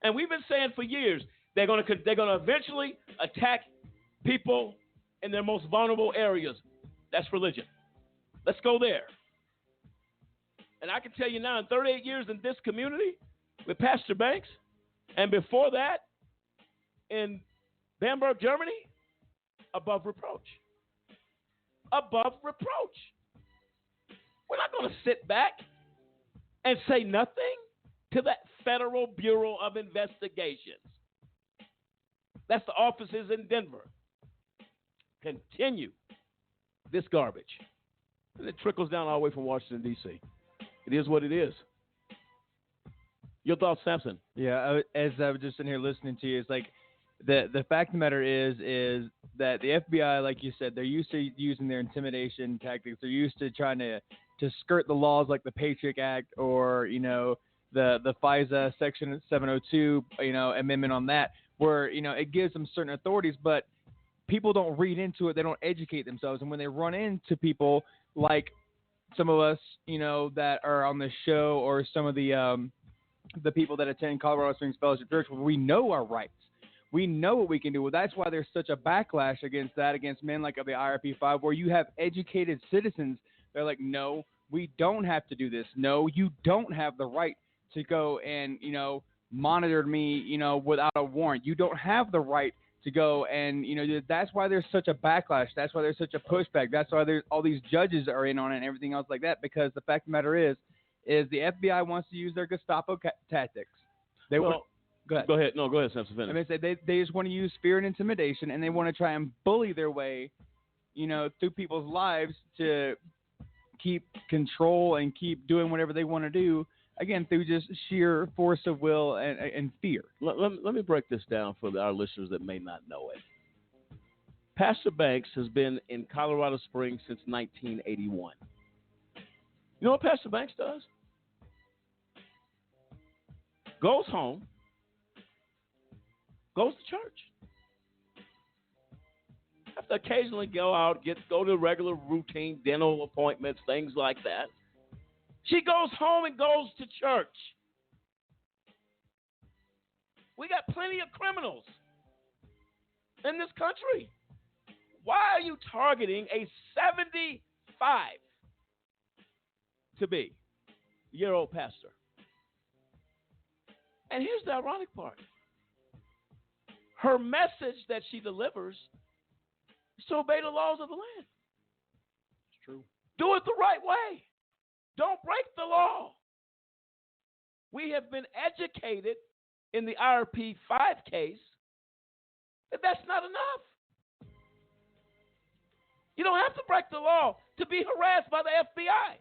And we've been saying for years, they're going to eventually attack people in their most vulnerable areas. That's religion. Let's go there. And I can tell you now, in 38 years in this community with Pastor Banks, and before that in Bamberg, Germany, above reproach. Above reproach. We're not going to sit back and say nothing to that Federal Bureau of Investigations. That's the offices in Denver. Continue this garbage. And it trickles down all the way from Washington, D.C. It is what it is. Your thoughts, Samson? Yeah, as I was just sitting here listening to you, it's like the fact of the matter is that the FBI, like you said, they're used to using their intimidation tactics. They're used to trying to skirt the laws like the Patriot Act or, the FISA Section 702, amendment on that, where, it gives them certain authorities, but people don't read into it. They don't educate themselves. And when they run into people like some of us, that are on the show, or some of the people that attend Colorado Springs Fellowship Church, where we know our rights. We know what we can do. Well, that's why there's such a backlash against men like of the IRP-5, where you have educated citizens. They're like, no, we don't have to do this. No, you don't have the right to go and, monitor me, without a warrant. You don't have the right to go and, that's why there's such a backlash. That's why there's such a pushback. That's why there's all these judges are in on it and everything else like that, because the fact of the matter is the FBI wants to use their Gestapo tactics. Go ahead. No, go ahead, Samson. Finish. I mean, they just want to use fear and intimidation, and they want to try and bully their way, through people's lives to keep control and keep doing whatever they want to do, again, through just sheer force of will and fear. Let me break this down for our listeners that may not know it. Pastor Banks has been in Colorado Springs since 1981. You know what Pastor Banks does? Goes home, goes to church. Have to occasionally go out, go to regular routine dental appointments, things like that. She goes home and goes to church. We got plenty of criminals in this country. Why are you targeting a 75-to-be-year-old pastor? And here's the ironic part. Her message that she delivers is to obey the laws of the land. It's true. Do it the right way. Don't break the law. We have been educated in the IRP-5 case that that's not enough. You don't have to break the law to be harassed by the FBI.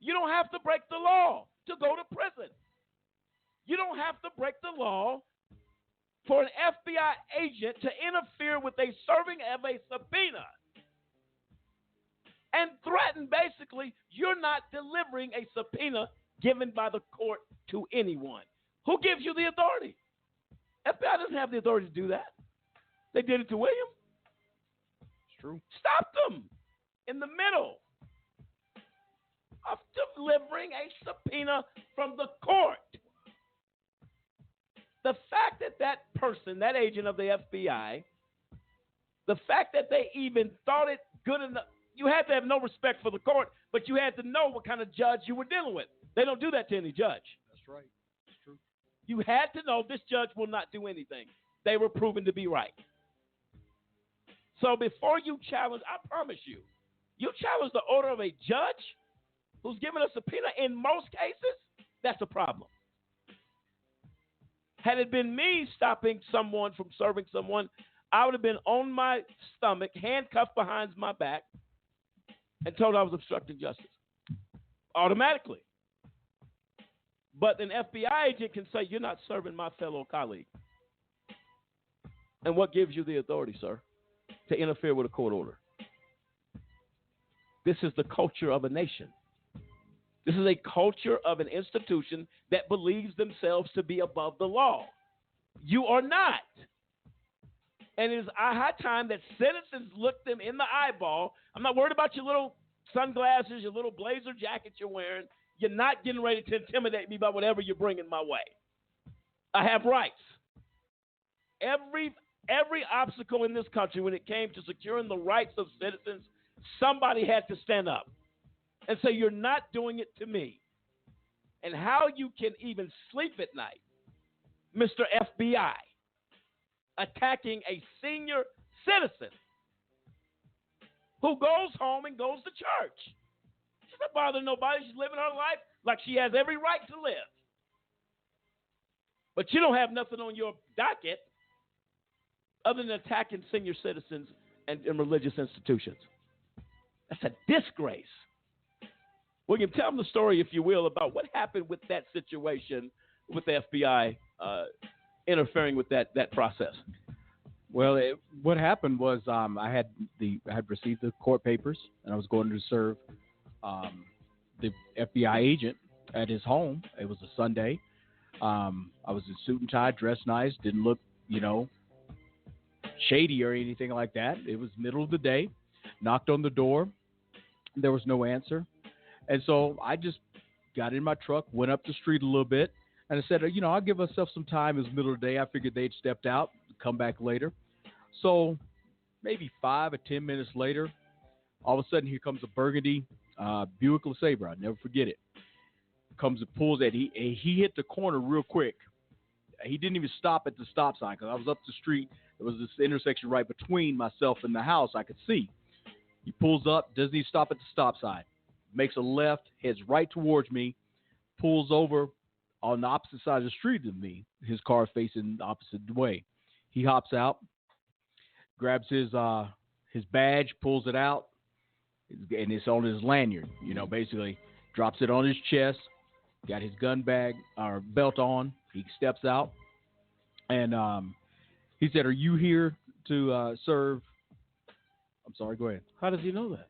You don't have to break the law to go to prison. You don't have to break the law for an FBI agent to interfere with a serving of a subpoena and threaten, basically, you're not delivering a subpoena given by the court to anyone. Who gives you the authority? FBI doesn't have the authority to do that. They did it to William. It's true. Stop them in the middle of delivering a subpoena from the court. The fact that person, that agent of the FBI, the fact that they even thought it good enough, you had to have no respect for the court, but you had to know what kind of judge you were dealing with. They don't do that to any judge. That's right. It's true. You had to know this judge will not do anything. They were proven to be right. So before you challenge, I promise you, you challenge the order of a judge who's given a subpoena, in most cases, that's a problem. Had it been me stopping someone from serving someone, I would have been on my stomach, handcuffed behind my back, and told I was obstructing justice. Automatically. But an FBI agent can say, you're not serving my fellow colleague. And what gives you the authority, sir, to interfere with a court order? This is the culture of a nation. This is a culture of an institution that believes themselves to be above the law. You are not. And it is high time that citizens look them in the eyeball. I'm not worried about your little sunglasses, your little blazer jacket you're wearing. You're not getting ready to intimidate me by whatever you're bringing my way. I have rights. Every obstacle in this country when it came to securing the rights of citizens, somebody had to stand up and say, you're not doing it to me. And how you can even sleep at night, Mr. FBI, attacking a senior citizen who goes home and goes to church. She's not bothering nobody. She's living her life like she has every right to live. But you don't have nothing on your docket other than attacking senior citizens and religious institutions. That's a disgrace. William, tell them the story, if you will, about what happened with that situation with the FBI interfering with that process. Well, what happened was I had received the court papers, and I was going to serve the FBI agent at his home. It was a Sunday. I was in suit and tie, dressed nice, didn't look, shady or anything like that. It was middle of the day. Knocked on the door. There was no answer. And so I just got in my truck, went up the street a little bit, and I said, I'll give myself some time. It was middle of the day. I figured they'd stepped out, come back later. So maybe 5 or 10 minutes later, all of a sudden, here comes a burgundy Buick LeSabre. I'll never forget it. Comes and pulls it. He hit the corner real quick. He didn't even stop at the stop sign because I was up the street. There was this intersection right between myself and the house I could see. He pulls up, doesn't even stop at the stop sign. Makes a left, heads right towards me, pulls over on the opposite side of the street of me, his car facing the opposite way. He hops out, grabs his badge, pulls it out, and it's on his lanyard, basically drops it on his chest, got his gun bag or belt on. He steps out, and he said, "Are you here to serve?" I'm sorry, go ahead. How does he know that?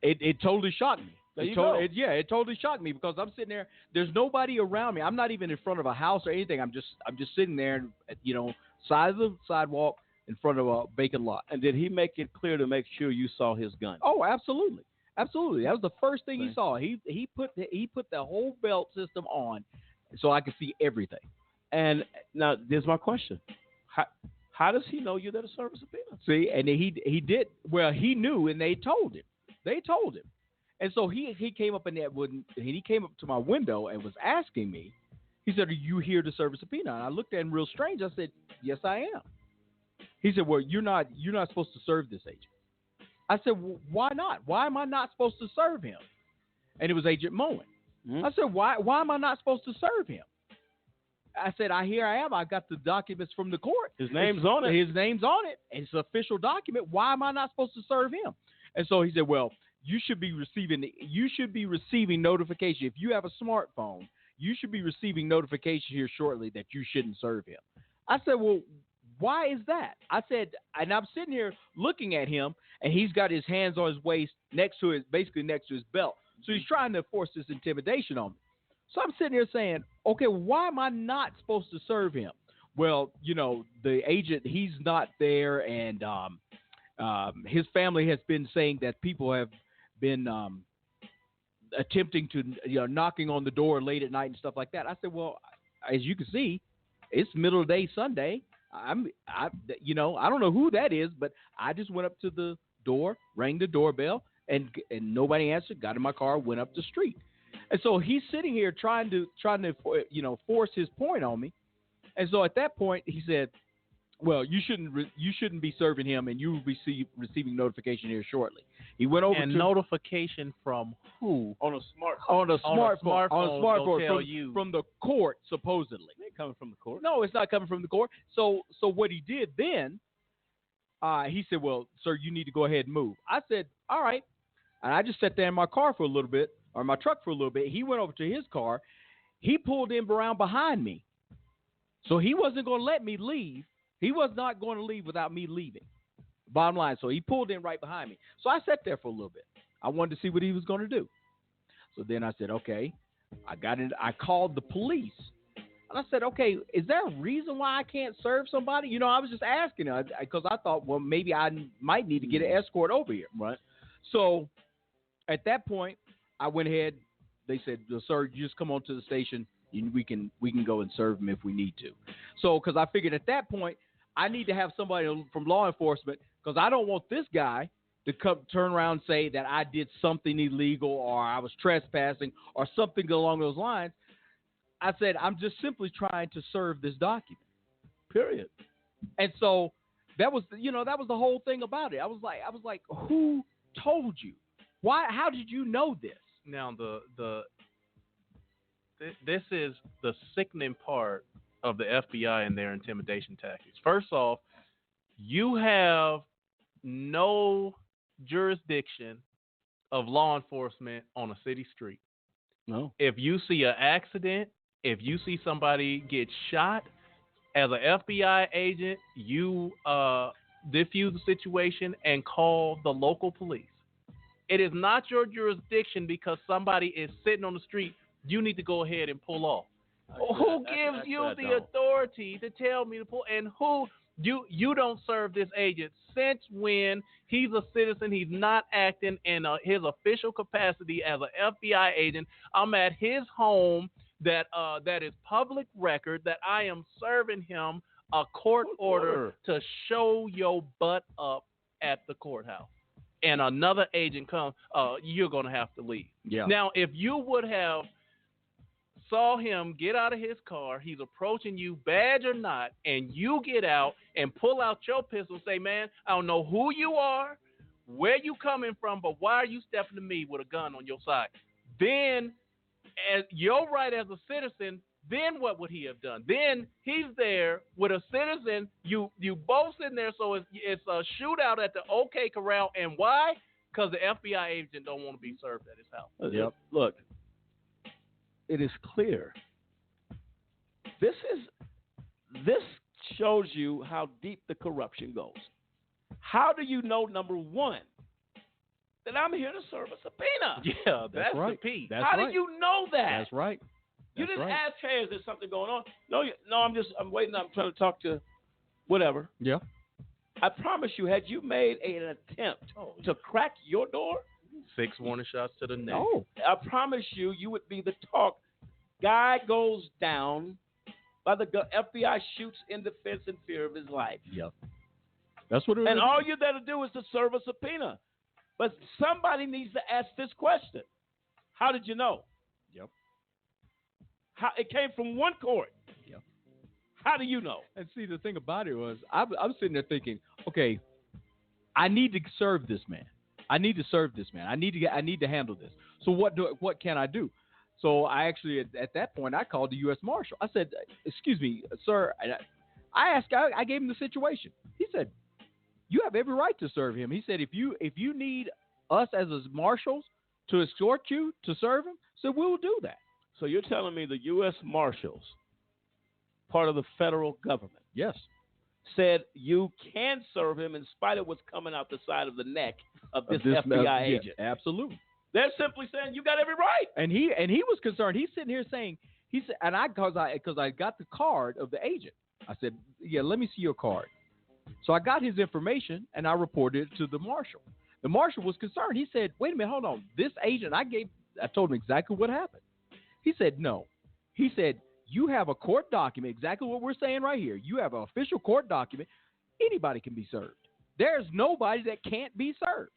It totally shocked me. It totally shocked me because I'm sitting there. There's nobody around me. I'm not even in front of a house or anything. I'm just sitting there, side of the sidewalk in front of a vacant lot. And did he make it clear to make sure you saw his gun? Oh, absolutely. Absolutely. That was the first thing he saw. He put the whole belt system on so I could see everything. And now there's my question. How does he know you're there to serve a subpoena? See, and he did. Well, he knew, and they told him. And so he came up in that wooden. He came up to my window and was asking me. He said, "Are you here to serve a subpoena?" And I looked at him real strange. I said, "Yes, I am." He said, "Well, you're not supposed to serve this agent." I said, well, "Why not? Why am I not supposed to serve him?" And it was Agent Moen. Mm-hmm. I said, "Why am I not supposed to serve him?" I said, "Here I am. I got the documents from the court. His name's on it. His name's on it. It's an official document. Why am I not supposed to serve him?" And so he said, "Well, you should be receiving notification. If you have a smartphone, you should be receiving notification here shortly that you shouldn't serve him." I said, "Well, why is that?" I said, and I'm sitting here looking at him, and he's got his hands on his waist basically next to his belt. So he's trying to force this intimidation on me. So I'm sitting here saying, okay, why am I not supposed to serve him? Well, the agent, he's not there, and his family has been saying that people have been attempting to, knocking on the door late at night and stuff like that. I said, well, as you can see, it's middle of the day Sunday. I don't know who that is, but I just went up to the door, rang the doorbell, and nobody answered. Got in my car, went up the street. And so he's sitting here trying to force his point on me. And so at that point he said, well, you shouldn't be serving him, and you will be receiving notification here shortly. He went over and to notification from who? On a smartphone. On a smartphone from the court, supposedly. It ain't coming from the court. No, it's not coming from the court. So what he did then, he said, well, sir, you need to go ahead and move. I said, all right. And I just sat there in my car for a little bit, or my truck for a little bit. He went over to his car. He pulled in around behind me. So he wasn't going to let me leave. He was not going to leave without me leaving. Bottom line. So he pulled in right behind me. So I sat there for a little bit. I wanted to see what he was going to do. So then I said, okay. I got it. I called the police. And I said, okay, is there a reason why I can't serve somebody? I was just asking because I thought, well, maybe I might need to get an escort over here. Right. So at that point, I went ahead. They said, well, sir, you just come on to the station. We can go and serve him if we need to. So because I figured at that point, I need to have somebody from law enforcement because I don't want this guy to turn around and say that I did something illegal or I was trespassing or something along those lines. I said, I'm just simply trying to serve this document, period. And so that was the whole thing about it. I was like, who told you? Why? How did you know this? Now this is the sickening part of the FBI and their intimidation tactics. First off, you have no jurisdiction of law enforcement on a city street. No. If you see an accident, if you see somebody get shot, as an FBI agent, you defuse the situation and call the local police. It is not your jurisdiction because somebody is sitting on the street. You need to go ahead and pull off. Who gives you the authority to tell me to pull? And who you don't serve this agent since when he's a citizen? He's not acting in his official capacity as an FBI agent. I'm at his home that is public record that I am serving him a court order to show your butt up at the courthouse. And another agent comes, you're going to have to leave. Yeah. Now, if you would have saw him get out of his car, he's approaching you, badge or not, and you get out and pull out your pistol, say, man, I don't know who you are, where you coming from, but why are you stepping to me with a gun on your side? Then, as your right as a citizen, then what would he have done? Then he's there with a citizen, you both sitting there, so it's a shootout at the OK Corral, and why? Because the FBI agent don't want to be served at his house. Yep. Look, it is clear. This shows you how deep the corruption goes. How do you know, number one, that I'm here to serve a subpoena? Yeah, that's right. The P. How did you know that? That's right. You didn't ask, hey, is there something going on? No, I'm waiting. I'm trying to talk to whatever. Yeah. I promise you, had you made an attempt to crack your door, 6 warning shots to the neck. No, I promise you, you would be the talk. Guy goes down, by the FBI shoots in defense and fear of his life. Yep. That's what it is. And all you got to do is to serve a subpoena. But somebody needs to ask this question. How did you know? Yep. How it came from one court. Yep. How do you know? And see, the thing about it was, I'm sitting there thinking, okay, I need to serve this man. I need to serve this man. I need to handle this. So what can I do? So I actually, at that point, I called the U.S. Marshal. I said, excuse me, sir. I gave him the situation. He said, you have every right to serve him. He said, if you need us as marshals to escort you to serve him, so we will do that. So you're telling me the U.S. Marshals, part of the federal government, yes, said you can serve him in spite of what's coming out the side of the neck of this FBI agent? Yeah, absolutely. They're simply saying you got every right. And he was concerned. He's sitting here saying, he said, and because I got the card of the agent, I said, yeah, let me see your card. So I got his information and I reported it to the marshal. The marshal was concerned. He said, wait a minute, hold on. This agent, I told him exactly what happened. He said, no. He said, you have a court document, exactly what we're saying right here. You have an official court document. Anybody can be served. There's nobody that can't be served.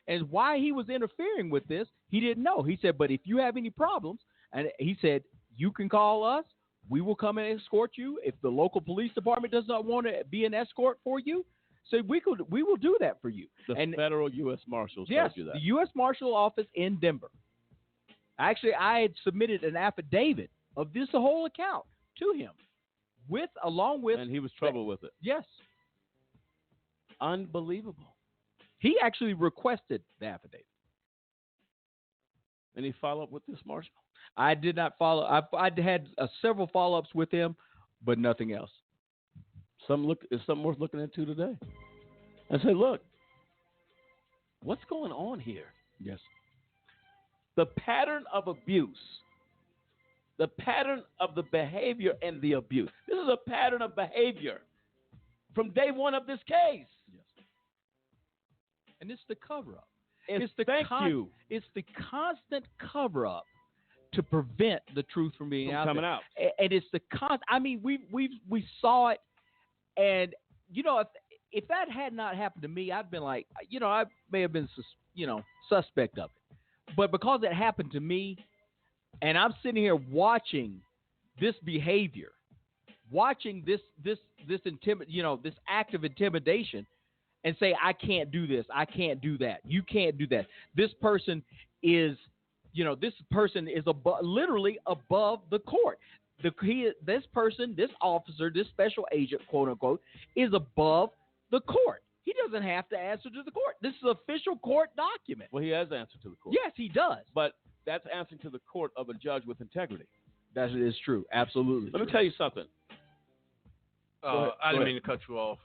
And why he was interfering with this, he didn't know. He said, but if you have any problems, and he said, you can call us. We will come and escort you. If the local police department does not want to be an escort for you, so we will do that for you. The federal U.S. Marshals yes, told you that. The U.S. Marshal Office in Denver. Actually, I had submitted an affidavit of this whole account to him, along with, and he was troubled with it. Yes. Unbelievable. He actually requested the affidavit. Any follow-up with this, Marshal? I did not follow. I had several follow-ups with him, but nothing else. Is something worth looking into today? I say, look, what's going on here? Yes. The pattern of abuse, the pattern of the behavior and the abuse. This is a pattern of behavior from day one of this case. Yes. And it's the cover-up. It's the It's the constant cover-up to prevent the truth from being coming out. And it's the I mean, we saw it, and if that had not happened to me, I'd been like, I may have been suspect of it. But because it happened to me, and I'm sitting here watching this behavior, watching this act of intimidation, and say, I can't do this, I can't do that, you can't do that. This person is, literally above the court. This person, this officer, this special agent, quote unquote, is above the court. He doesn't have to answer to the court. This is an official court document. Well, he has answered to the court. Yes, he does. But that's answering to the court of a judge with integrity. That is true. Absolutely. Let me tell you something. I didn't mean to cut you off,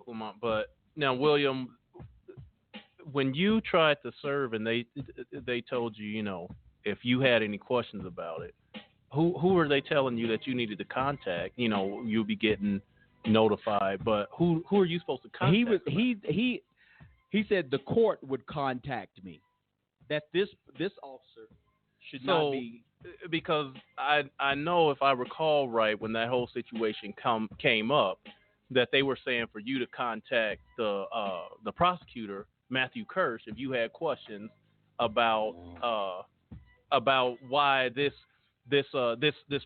Lamont, but now, William, when you tried to serve and they told you, if you had any questions about it, who were they telling you that you needed to contact? You'll be getting notified, but who are you supposed to contact? He said the court would contact me. That this officer should not be, because I know, if I recall right, when that whole situation came up, that they were saying for you to contact the prosecutor, Matthew Kirsch, if you had questions about why this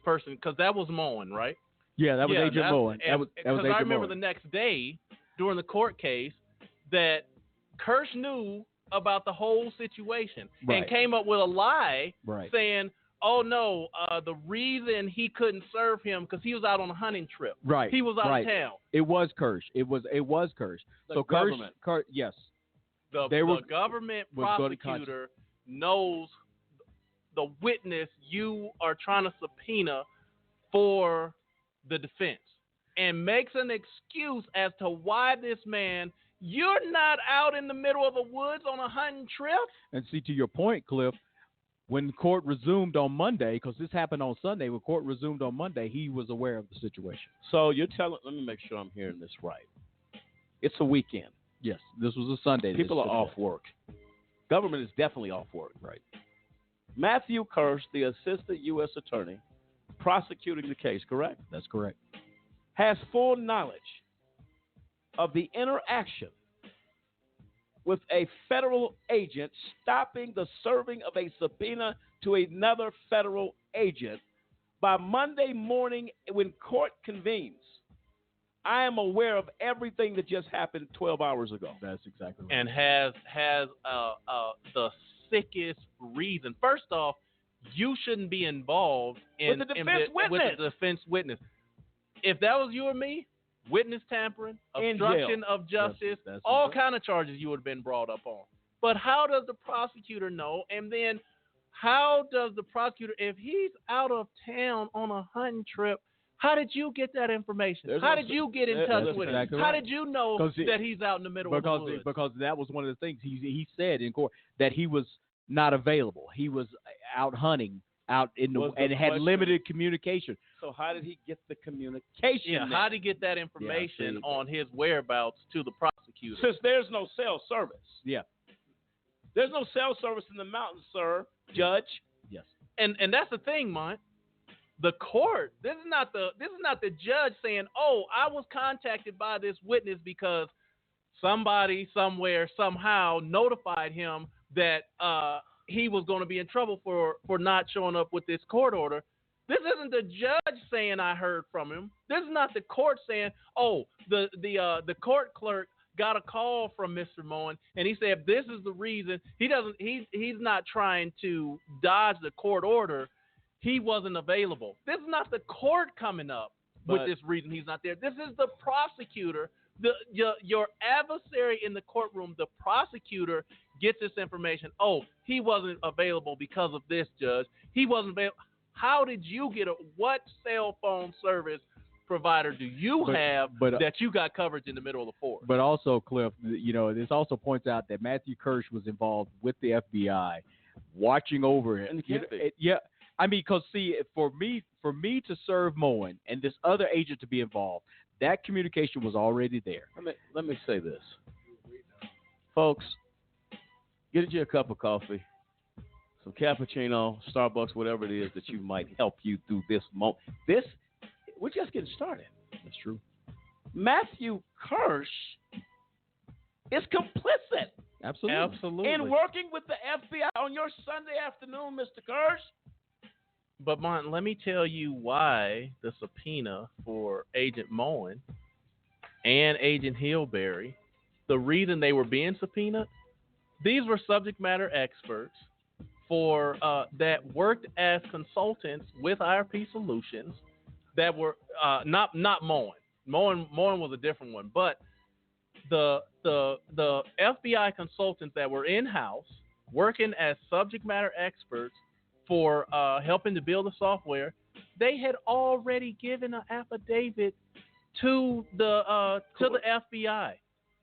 person, because that was Moen, right? Yeah, that was Agent Moen. That was Agent I remember Moen. the next day during the court case that Kirsch knew about the whole situation and came up with a lie saying, oh no, the reason he couldn't serve him because he was out on a hunting trip. Right. He was out of town. It was Kirsch. It was Kirsch. The government. Yes. The government prosecutor knows the witness you are trying to subpoena for the defense and makes an excuse as to why this man, you're not out in the middle of the woods on a hunting trip. And see, to your point, Cliff, when court resumed on Monday, because this happened on Sunday, when court resumed on Monday, he was aware of the situation. So you're telling, let me make sure I'm hearing this right. It's a weekend. Yes, this was a Sunday. People are off work. Government is definitely off work. Right. Matthew Kirsch, the assistant U.S. attorney prosecuting the case, correct? That's correct. Has full knowledge of the interaction with a federal agent stopping the serving of a subpoena to another federal agent by Monday morning when court convenes. I am aware of everything that just happened 12 hours ago. That's exactly right. And has the sickest reason. First off, you shouldn't be involved with the defense witness. If that was you or me, witness tampering, obstruction of justice, all kind of charges you would have been brought up on. But how does the prosecutor know? And then how does the prosecutor, if he's out of town on a hunting trip, how did you get that information? How did you get in touch with him? How did you know that he's out in the middle of the woods? Because that was one of the things he said in court, that he was not available. He was out hunting, and had limited communication. So how did he get the communication? Yeah, how did he get that information on his whereabouts to the prosecutor? Since there's no cell service. Yeah. There's no cell service in the mountains, sir, Judge. Yes. And that's the thing, Mont. The court, this is not the judge saying, oh, I was contacted by this witness because somebody, somewhere, somehow notified him that he was going to be in trouble for not showing up with this court order. This isn't the judge saying I heard from him. This is not the court saying, oh, the court clerk got a call from Mr. Moen and he said this is the reason. He's not trying to dodge the court order. He wasn't available. This is not the court coming up with this reason he's not there. This is the prosecutor, your adversary in the courtroom. The prosecutor gets this information. Oh, he wasn't available because of this, judge. He wasn't available. How did you get what cell phone service provider do you have that you got coverage in the middle of the force? But also, Cliff, this also points out that Matthew Kirsch was involved with the FBI, watching over him. Yeah, I mean, because see, for me to serve Moen and this other agent to be involved, that communication was already there. Let me say this, folks. Get you a cup of coffee, some cappuccino, Starbucks, whatever it is that you might help you through this moment. We're just getting started. That's true. Matthew Kirsch is complicit. Absolutely. In working with the FBI on your Sunday afternoon, Mr. Kirsch. But, Martin, let me tell you why the subpoena for Agent Moen and Agent Hillberry, the reason they were being subpoenaed, these were subject matter experts for that worked as consultants with IRP Solutions that were not Moen. Moen was a different one, but the FBI consultants that were in-house working as subject matter experts for helping to build the software, they had already given an affidavit to the FBI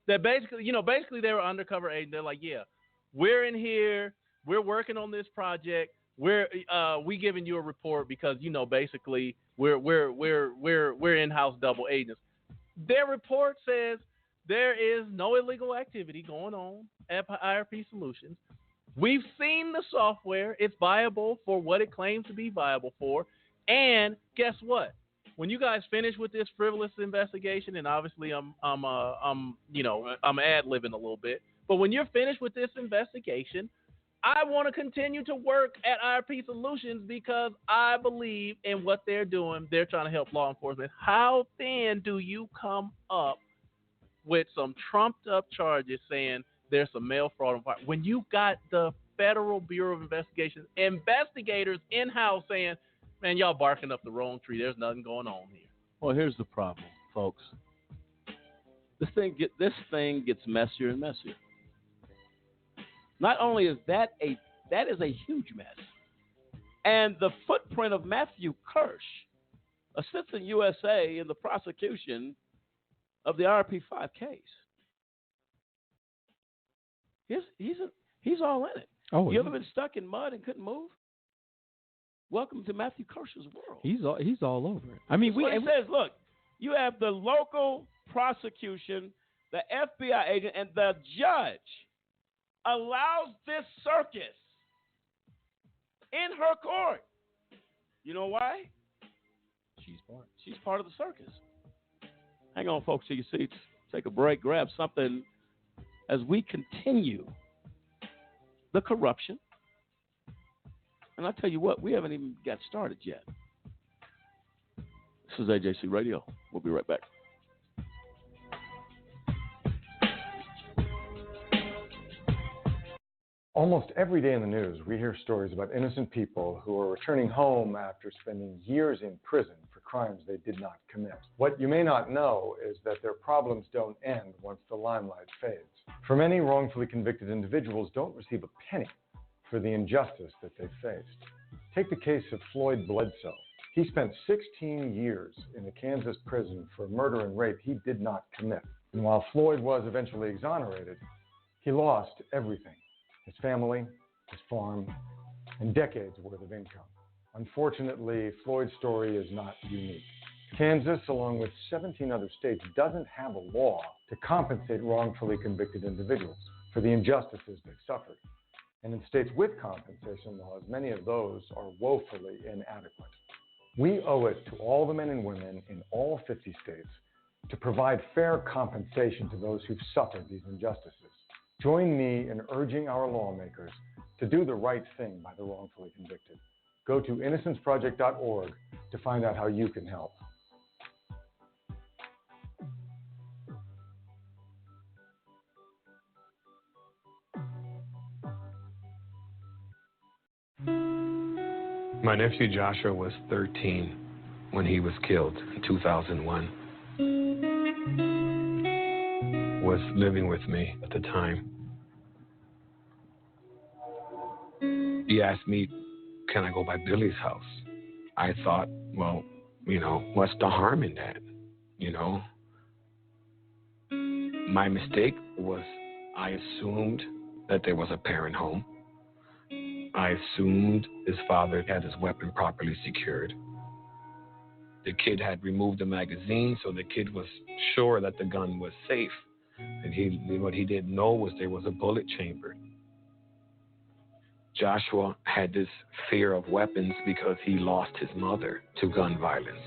that basically they were undercover agents. They're like, yeah, we're in here, we're working on this project, we giving you a report because basically we're in-house double agents. Their report says there is no illegal activity going on at IRP Solutions. We've seen the software. It's viable for what it claims to be viable for. And guess what? When you guys finish with this frivolous investigation, and obviously I'm ad-libbing a little bit, but when you're finished with this investigation, I want to continue to work at IRP Solutions because I believe in what they're doing. They're trying to help law enforcement. How then do you come up with some trumped-up charges saying there's some mail fraud when you got the Federal Bureau of Investigation investigators in-house saying, man, y'all barking up the wrong tree. There's nothing going on here. Well, here's the problem, folks. This thing gets messier and messier. Not only is that is a huge mess, and the footprint of Matthew Kirsch, a citizen USA in the prosecution of the RP5 case. He's all in it. Oh, you ever been stuck in mud and couldn't move? Welcome to Matthew Kirsch's world. He's all over it. I mean, he says, look, you have the local prosecution, the FBI agent, and the judge allows this circus in her court. You know why? She's part of the circus. Hang on, folks, to your seats. Take a break, grab something as we continue the corruption. And I'll tell you what, we haven't even got started yet. This is AJC Radio. We'll be right back. Almost every day in the news, we hear stories about innocent people who are returning home after spending years in prison for crimes they did not commit. What you may not know is that their problems don't end once the limelight fades. For many wrongfully convicted individuals don't receive a penny for the injustice that they faced. Take the case of Floyd Bledsoe. He spent 16 years in a Kansas prison for murder and rape he did not commit. And while Floyd was eventually exonerated, he lost everything. His family, his farm, and decades worth of income. Unfortunately, Floyd's story is not unique. Kansas, along with 17 other states, doesn't have a law to compensate wrongfully convicted individuals for the injustices they've suffered. And in states with compensation laws, many of those are woefully inadequate. We owe it to all the men and women in all 50 states to provide fair compensation to those who've suffered these injustices. Join me in urging our lawmakers to do the right thing by the wrongfully convicted. Go to innocenceproject.org to find out how you can help. My nephew Joshua was 13 when he was killed in 2001. Was living with me at the time. He asked me, can I go by Billy's house? I thought, well, what's the harm in that? My mistake was I assumed that there was a parent home. I assumed his father had his weapon properly secured. The kid had removed the magazine, so the kid was sure that the gun was safe. And what he didn't know was there was a bullet chamber. Joshua had this fear of weapons because he lost his mother to gun violence.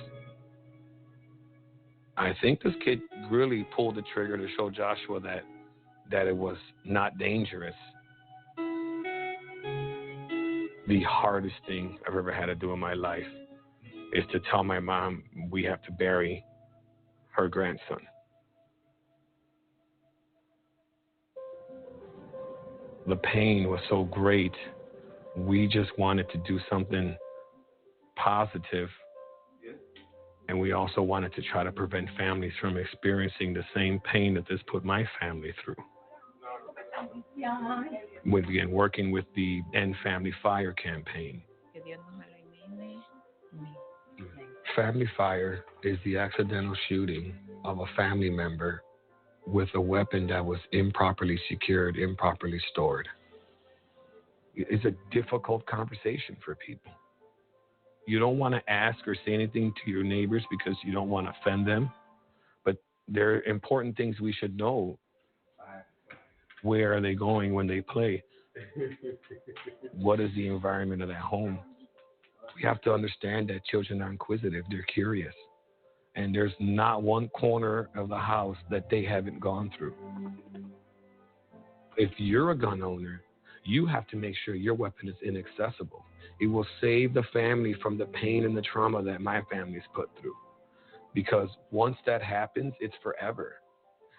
I think this kid really pulled the trigger to show Joshua that it was not dangerous. The hardest thing I've ever had to do in my life is to tell my mom we have to bury her grandson. The pain was so great, we just wanted to do something positive, and we also wanted to try to prevent families from experiencing the same pain that this put my family through. We began working with the End Family Fire campaign. Family Fire is the accidental shooting of a family member with a weapon that was improperly secured, improperly stored. It's a difficult conversation for people. You don't want to ask or say anything to your neighbors because you don't want to offend them, but there are important things we should know. Where are they going when they play? What is the environment of that home? We have to understand that children are inquisitive, they're curious. And there's not one corner of the house that they haven't gone through. If you're a gun owner, you have to make sure your weapon is inaccessible. It will save the family from the pain and the trauma that my family's put through. Because once that happens, it's forever.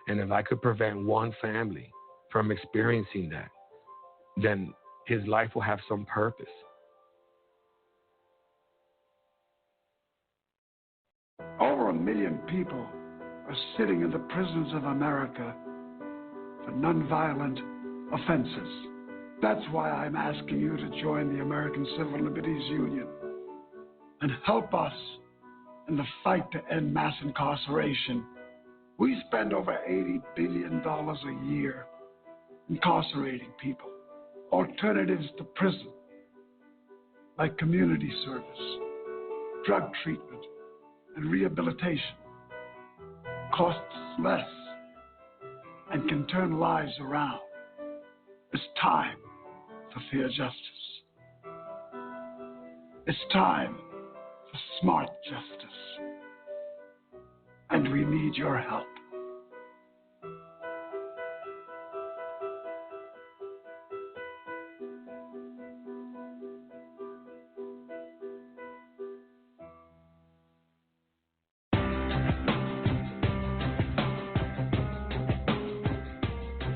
And if I could prevent one family from experiencing that, then his life will have some purpose. Over 1 million people are sitting in the prisons of America for nonviolent offenses. That's why I'm asking you to join the American Civil Liberties Union and help us in the fight to end mass incarceration. We spend over $80 billion a year incarcerating people. Alternatives to prison, like community service, drug treatment, and rehabilitation, costs less and can turn lives around. It's time for fair justice. It's time for smart justice. And we need your help.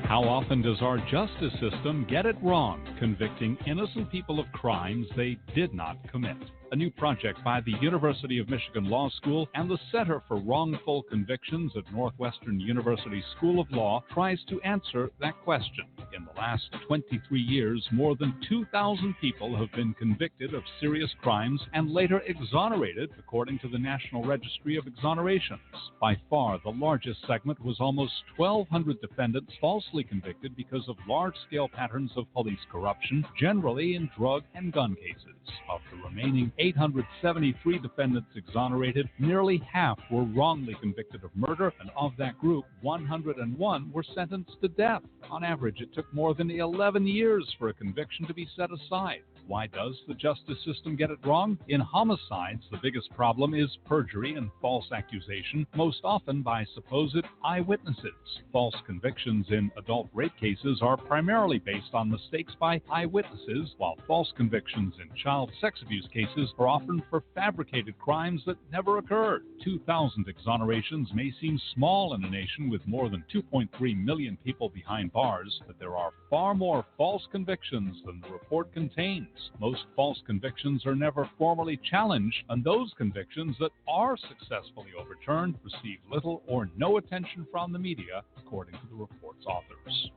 How often does our justice system get it wrong, convicting innocent people of crimes they did not commit? A new project by the University of Michigan Law School and the Center for Wrongful Convictions at Northwestern University School of Law tries to answer that question. In the last 23 years, more than 2,000 people have been convicted of serious crimes and later exonerated, according to the National Registry of Exonerations. By far, the largest segment was almost 1,200 defendants falsely convicted because of large-scale patterns of police corruption, generally in drug and gun cases. Of the remaining 873 defendants exonerated, nearly half were wrongly convicted of murder, and of that group, 101 were sentenced to death. On average, it took more than 11 years for a conviction to be set aside. Why does the justice system get it wrong? In homicides, the biggest problem is perjury and false accusation, most often by supposed eyewitnesses. False convictions in adult rape cases are primarily based on mistakes by eyewitnesses, while false convictions in child sex abuse cases are often for fabricated crimes that never occurred. 2,000 exonerations may seem small in a nation with more than 2.3 million people behind bars, but there are far more false convictions than the report contains. Most false convictions are never formally challenged, and those convictions that are successfully overturned receive little or no attention from the media, according to the report's authors.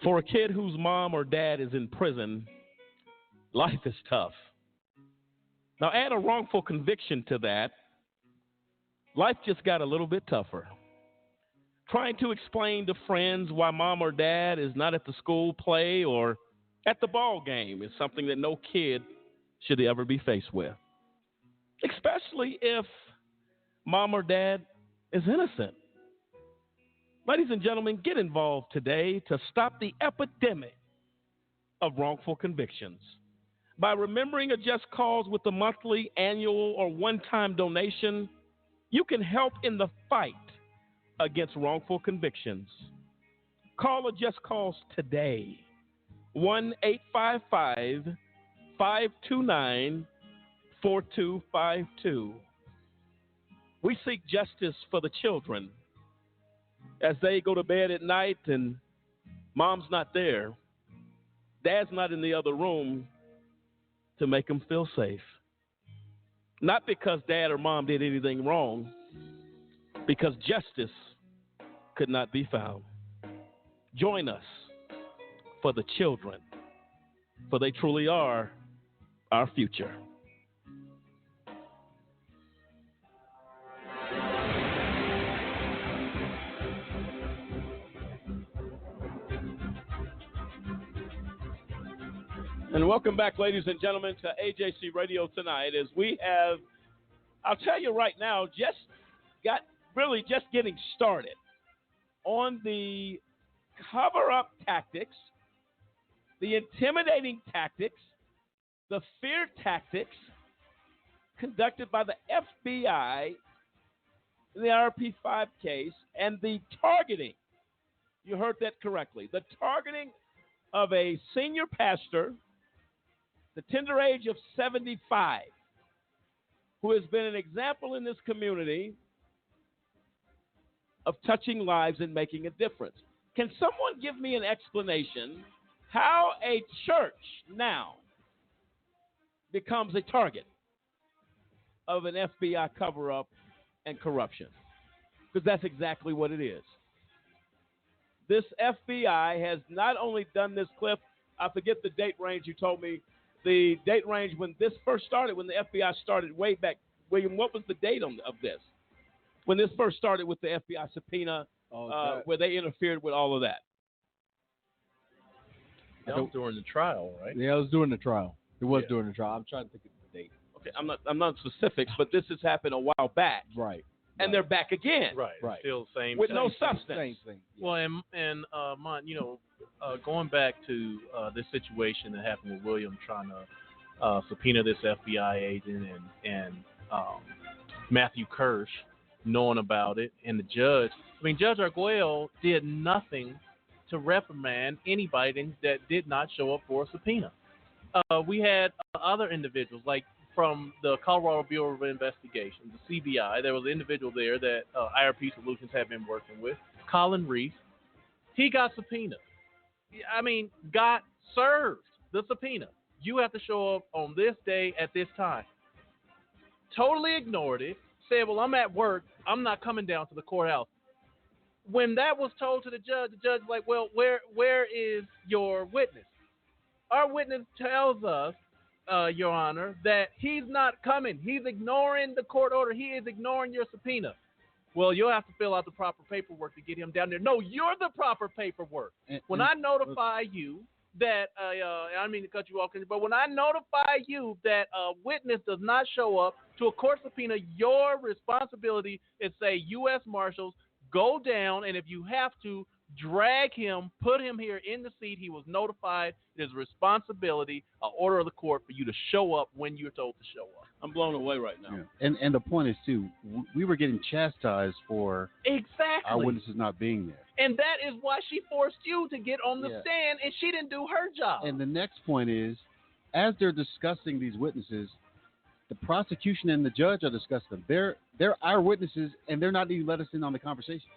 For a kid whose mom or dad is in prison, life is tough. Now add a wrongful conviction to that, life just got a little bit tougher. Trying to explain to friends why mom or dad is not at the school play or at the ball game is something that no kid should ever be faced with, especially if mom or dad is innocent. Ladies and gentlemen, get involved today to stop the epidemic of wrongful convictions. By remembering a just cause with a monthly, annual, or one-time donation, you can help in the fight against wrongful convictions. Call a just cause today. 1-855-529-4252. We seek justice for the children as they go to bed at night and mom's not there, dad's not in the other room to make them feel safe. Not because dad or mom did anything wrong, because justice could not be found. Join us for the children, for they truly are our future. And welcome back, ladies and gentlemen, to AJC Radio tonight. As we have, I'll tell you right now, just getting started on the cover-up tactics, the intimidating tactics, the fear tactics conducted by the FBI in the RP5 case, and the targeting, you heard that correctly, the targeting of a senior pastor, the tender age of 75, who has been an example in this community of touching lives and making a difference. Can someone give me an explanation how a church now becomes a target of an FBI cover-up and corruption? Because that's exactly what it is. This FBI has not only done this, Cliff, I forget the date range you told me, the date range when this first started, when the FBI started way back. William, what was the date of this? When this first started with the FBI subpoena, where they interfered with all of that? That was during the trial, right? Yeah, it was during the trial. It was during the trial. I'm trying to think of the date. Okay, I'm not specifics, but this has happened a while back. Right. And they're back again. Right. Still same. With no thing. substance. Same thing. Well, and Mont, going back to this situation that happened with William trying to subpoena this FBI agent and Matthew Kirsch knowing about it, and the judge. I mean, Judge Arguello did nothing to reprimand anybody that did not show up for a subpoena. We had other individuals, like from the Colorado Bureau of Investigation, the CBI. There was an individual there that IRP Solutions had been working with, Colin Reese. He got subpoenaed. I mean, got served the subpoena. You have to show up on this day at this time. Totally ignored it. Said, well, I'm at work. I'm not coming down to the courthouse. When that was told to the judge was like, well, where is your witness? Our witness tells us, Your Honor, that he's not coming. He's ignoring the court order. He is ignoring your subpoena. Well, you'll have to fill out the proper paperwork to get him down there. No, you're the proper paperwork. When I notify you that, I don't mean to cut you off, but when I notify you that a witness does not show up to a court subpoena, your responsibility is say, U.S. Marshals, go down, and if you have to, drag him, put him here in the seat. He was notified. It is a responsibility, an order of the court for you to show up when you're told to show up. I'm blown away right now. Yeah. And the point is, too, we were getting chastised for our witnesses not being there. And that is why she forced you to get on the stand, and she didn't do her job. And the next point is, as they're discussing these witnesses, the prosecution and the judge are discussing them. They're our witnesses, and they're not even let us in on the conversation.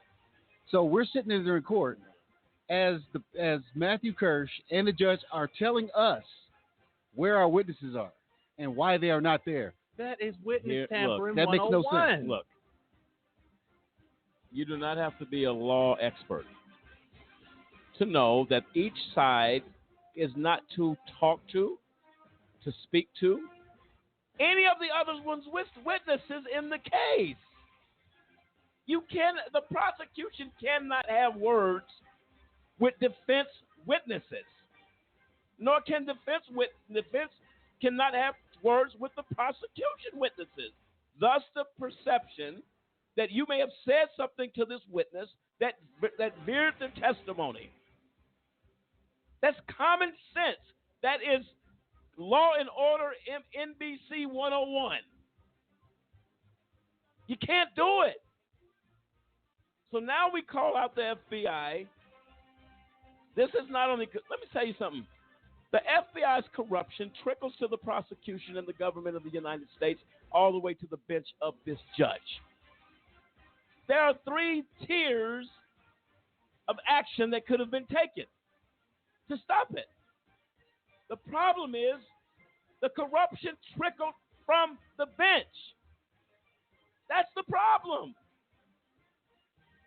So we're sitting there in court as Matthew Kirsch and the judge are telling us where our witnesses are and why they are not there. That is witness tampering. That makes no sense. Look, you do not have to be a law expert to know that each side is not to talk to speak to any of the other ones with witnesses in the case. The prosecution cannot have words with defense witnesses, nor can defense cannot have words with the prosecution witnesses. Thus, the perception that you may have said something to this witness that veered their testimony. That's common sense. That is law and order NBC 101. You can't do it. So now we call out the FBI. This is not only, let me tell you something. The FBI's corruption trickles to the prosecution and the government of the United States all the way to the bench of this judge. There are 3 tiers of action that could have been taken to stop it. The problem is the corruption trickled from the bench. That's the problem.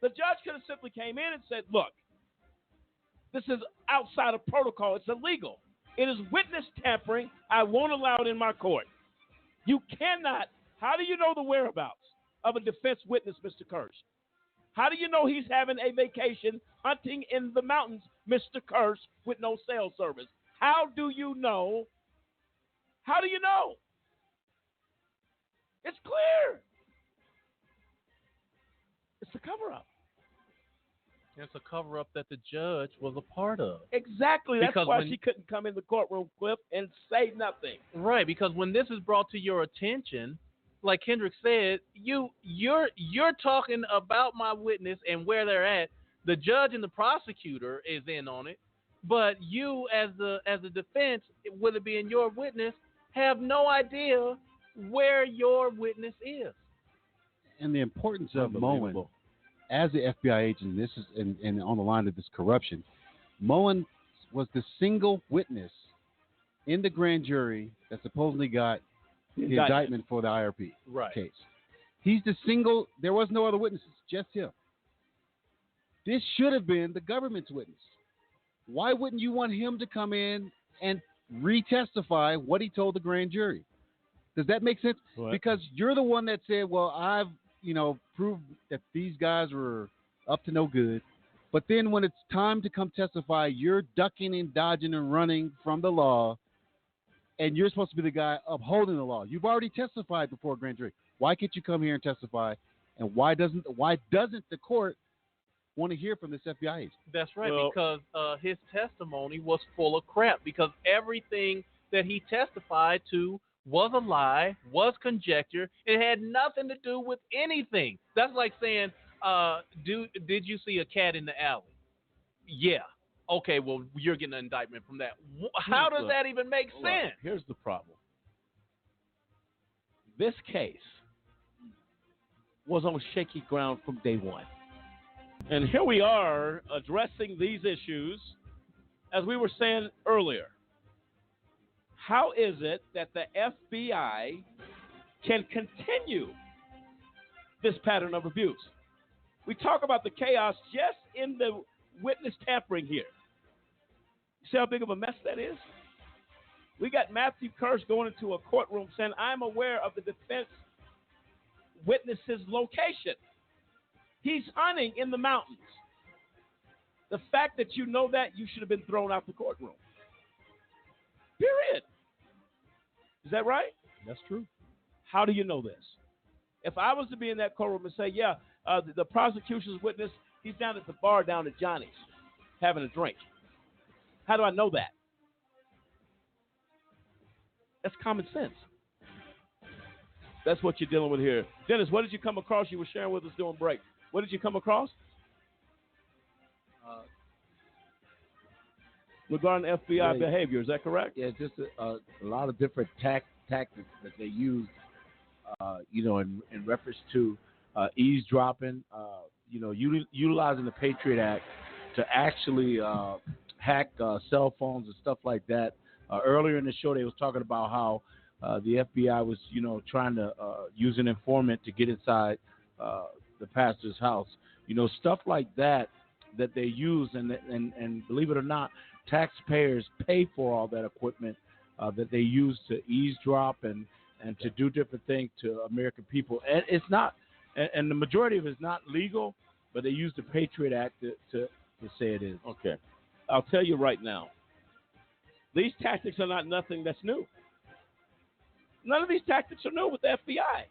The judge could have simply came in and said, look, this is outside of protocol. It's illegal. It is witness tampering. I won't allow it in my court. You cannot. How do you know the whereabouts of a defense witness, Mr. Kirsch? How do you know he's having a vacation hunting in the mountains, Mr. Kirsch, with no cell service? How do you know? How do you know? It's clear. It's a cover-up. It's a cover-up that the judge was a part of. Exactly. That's why she couldn't come in the courtroom, Cliff, and say nothing. Right, because when this is brought to your attention, like Kendrick said, you're talking about my witness and where they're at. The judge and the prosecutor is in on it, but you, as the defense, with it being your witness, have no idea where your witness is. And the importance of Moen as the FBI agent, this is and on the line of this corruption, Moen was the single witness in the grand jury that supposedly got the indictment for the IRP case. He's the single. There was no other witnesses, just him. This should have been the government's witness. Why wouldn't you want him to come in and retestify what he told the grand jury? Does that make sense? What? Because you're the one that said, well, I've proved that these guys were up to no good. But then when it's time to come testify, you're ducking and dodging and running from the law, and you're supposed to be the guy upholding the law. You've already testified before a grand jury. Why can't you come here and testify? And why doesn't the court want to hear from this FBI agent? That's right, because his testimony was full of crap, because everything that he testified to was a lie, was conjecture. It had nothing to do with anything. That's like saying, did you see a cat in the alley? Yeah. Okay, well, you're getting an indictment from that. How does that even make sense? Here's the problem. This case was on shaky ground from day one. And here we are addressing these issues, as we were saying earlier. How is it that the FBI can continue this pattern of abuse? We talk about the chaos just in the witness tampering here. You see how big of a mess that is? We got Matthew Kirsch going into a courtroom saying, I'm aware of the defense witness's location. He's hunting in the mountains. The fact that you know that, you should have been thrown out the courtroom. Is that right? That's true. How do you know this? If I was to be in that courtroom and say, the prosecution's witness, he's down at the bar down at Johnny's having a drink. How do I know that? That's common sense. That's what you're dealing with here. Dennis, what did you come across? You were sharing with us during break. What did you come across? Regarding FBI behavior, is that correct? Yeah, just a lot of different tactics that they use, in reference to eavesdropping, utilizing the Patriot Act to actually hack cell phones and stuff like that. Earlier in the show, they was talking about how the FBI was, trying to use an informant to get inside the pastor's house. Stuff like that they use, and believe it or not, taxpayers pay for all that equipment that they use to eavesdrop and to do different things to American people. And it's not, and the majority of it is not legal, but they use the Patriot Act to say it is. Okay. I'll tell you right now, these tactics are not nothing that's new. None of these tactics are new with the FBI.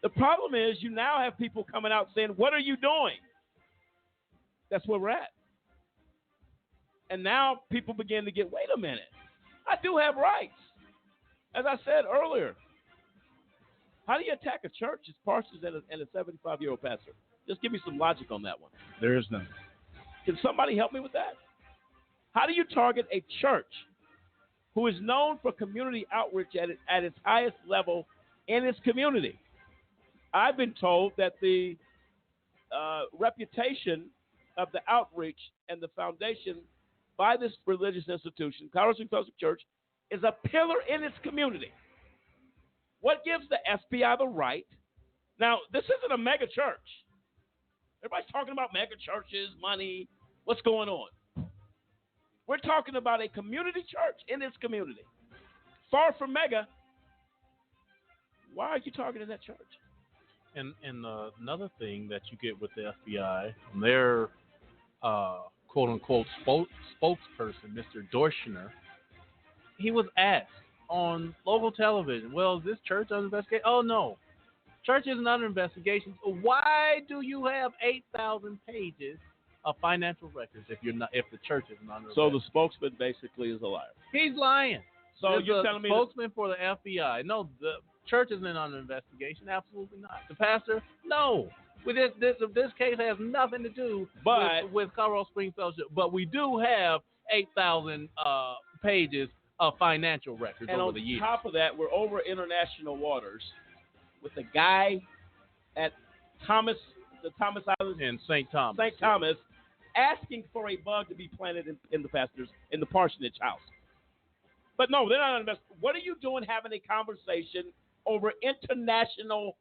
The problem is you now have people coming out saying, what are you doing? That's where we're at. And now people begin to get, wait a minute, I do have rights. As I said earlier, how do you attack a church, its pastors, and a 75-year-old pastor? Just give me some logic on that one. There is none. Can somebody help me with that? How do you target a church who is known for community outreach at its highest level in its community? I've been told that the reputation of the outreach and the foundation by this religious institution, Colorado Springs Fellowship Church, is a pillar in its community. What gives the FBI the right? Now, this isn't a mega church. Everybody's talking about mega churches, money. What's going on? We're talking about a community church in its community. Far from mega. Why are you targeting that church? And another thing that you get with the FBI, their quote-unquote spokesperson, Mr. Dorschner, he was asked on local television, well, is this church under investigation? Oh, no. Church isn't under investigation. Why do you have 8,000 pages of financial records if the church isn't under investigation? So the spokesman basically is a liar. He's lying. So you're telling me spokesman for the FBI. No, the church isn't under investigation. Absolutely not. The pastor, no. This case has nothing to do with Colorado Springs Fellowship, but we do have 8,000 pages of financial records over the years. And on top of that, we're over international waters with the guy at the Thomas Islands in St. Thomas. St. Thomas, asking for a bug to be planted in the parsonage house. But no, they're not investing. What are you doing having a conversation over international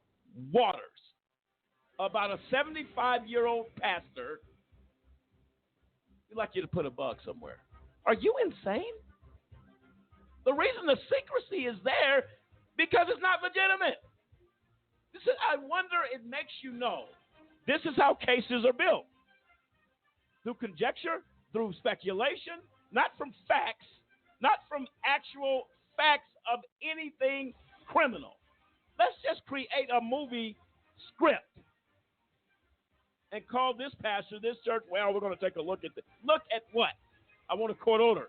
waters about a 75-year-old pastor? We'd like you to put a bug somewhere. Are you insane? The reason the secrecy is there because it's not legitimate. I wonder, it makes you know, this is how cases are built. Through conjecture, through speculation, not from facts, not from actual facts of anything criminal. Let's just create a movie script and call this pastor, this church, well, we're going to take a look at this. Look at what? I want a court order.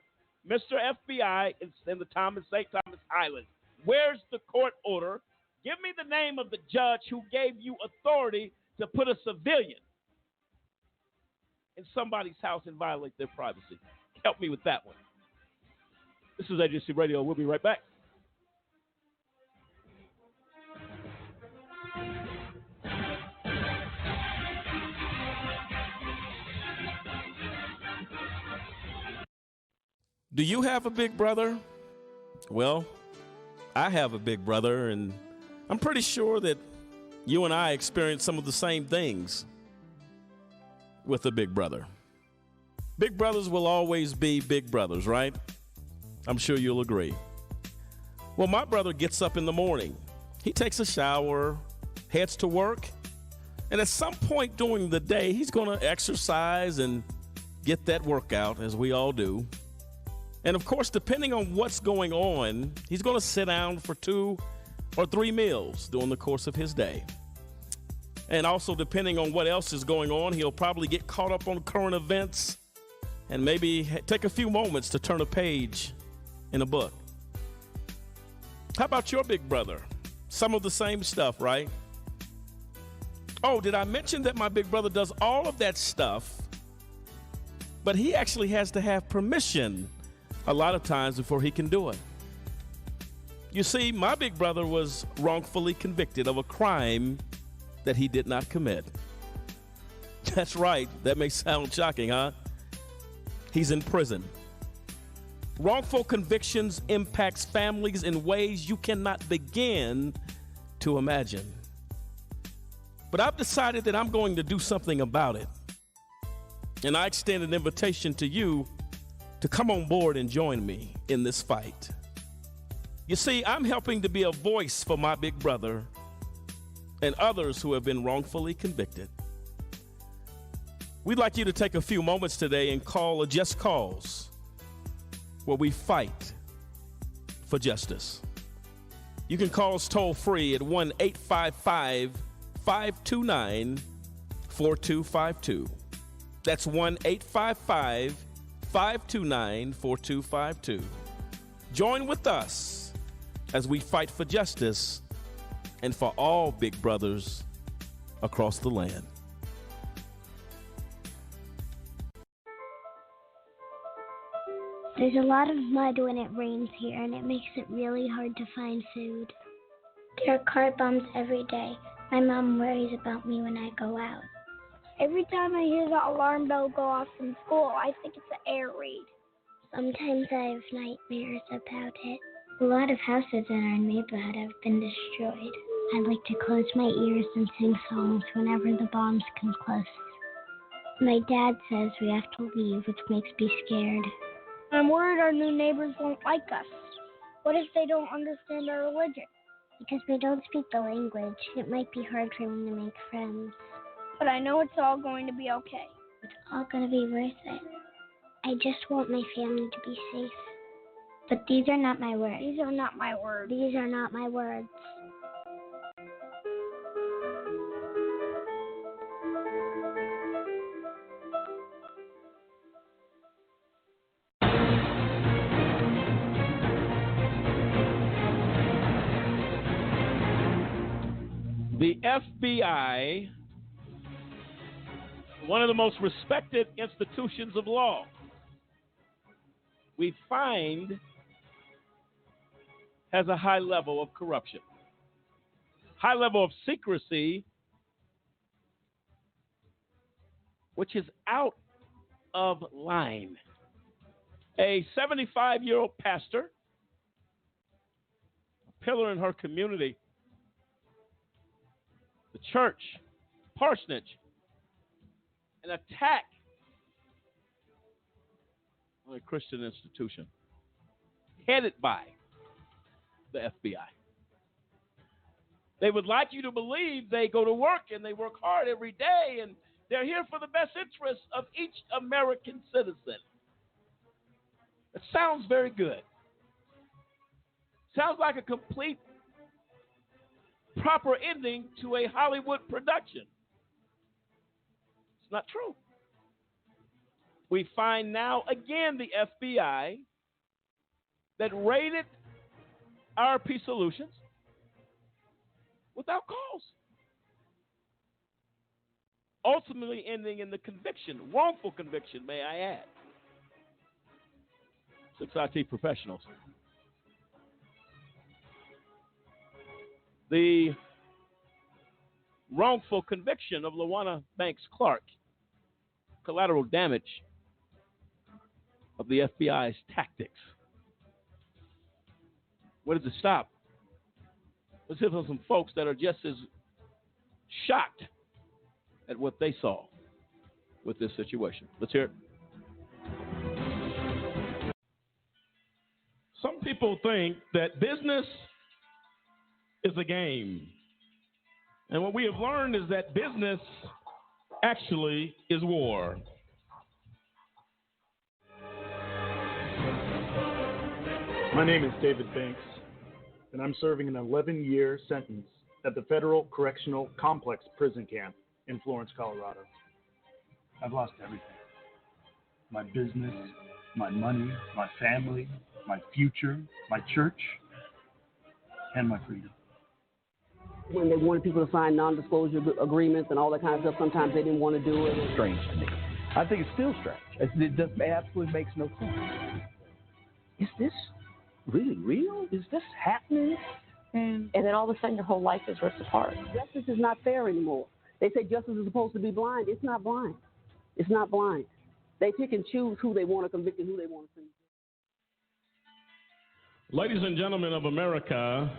Mr. FBI in the St. Thomas Islands. Where's the court order? Give me the name of the judge who gave you authority to put a civilian in somebody's house and violate their privacy. Help me with that one. This is AJC Radio. We'll be right back. Do you have a big brother? Well, I have a big brother, and I'm pretty sure that you and I experience some of the same things with a big brother. Big brothers will always be big brothers, right? I'm sure you'll agree. Well, my brother gets up in the morning. He takes a shower, heads to work, and at some point during the day, he's going to exercise and get that workout, as we all do. And, of course, depending on what's going on, he's going to sit down for 2 or 3 meals during the course of his day. And also, depending on what else is going on, he'll probably get caught up on current events and maybe take a few moments to turn a page in a book. How about your big brother? Some of the same stuff, right? Oh, did I mention that my big brother does all of that stuff, but he actually has to have permission a lot of times before he can do it? You see, my big brother was wrongfully convicted of a crime that he did not commit. That's right. That may sound shocking, huh? He's in prison. Wrongful convictions impacts families in ways you cannot begin to imagine. But I've decided that I'm going to do something about it. And I extend an invitation to you to come on board and join me in this fight. You see, I'm helping to be a voice for my big brother and others who have been wrongfully convicted. We'd like you to take a few moments today and call a Just Cause, where we fight for justice. You can call us toll free at 1-855-529-4252. That's 1-855-529-4252. Join with us as we fight for justice and for all big brothers across the land. There's a lot of mud when it rains here, and it makes it really hard to find food. There are car bombs every day. My mom worries about me when I go out. Every time I hear the alarm bell go off from school, I think it's an air raid. Sometimes I have nightmares about it. A lot of houses in our neighborhood have been destroyed. I like to close my ears and sing songs whenever the bombs come close. My dad says we have to leave, which makes me scared. I'm worried our new neighbors won't like us. What if they don't understand our religion? Because we don't speak the language, it might be hard for me to make friends. But I know it's all going to be okay. It's all going to be worth it. I just want my family to be safe. But these are not my words. These are not my words. These are not my words. The FBI, one of the most respected institutions of law, we find has a high level of corruption, high level of secrecy, which is out of line. A 75-year-old pastor, a pillar in her community, the church, parsonage, an attack on a Christian institution headed by the FBI. They would like you to believe they go to work and they work hard every day and they're here for the best interests of each American citizen. It sounds very good. Sounds like a complete proper ending to a Hollywood production. It's not true. We find now again the FBI that raided RP Solutions without cause, ultimately ending in the conviction, wrongful conviction, may I add. 6 IT professionals. The wrongful conviction of LaWanna Banks Clark, collateral damage of the FBI's tactics. Where does it stop? Let's hear from some folks that are just as shocked at what they saw with this situation. Let's hear it. Some people think that business is a game. And what we have learned is that business actually is war. My name is David Banks, and I'm serving an 11-year sentence at the Federal Correctional Complex Prison Camp in Florence, Colorado. I've lost everything. My business, my money, my family, my future, my church, and my freedom. When they wanted people to sign non-disclosure agreements and all that kind of stuff, sometimes they didn't want to do it. Strange to me. I think it's still strange. It just absolutely makes no sense. Is this really real? Is this happening? And then all of a sudden your whole life is ripped apart. Justice is not fair anymore. They say justice is supposed to be blind. It's not blind. It's not blind. They pick and choose who they want to convict and who they want to free. Ladies and gentlemen of America,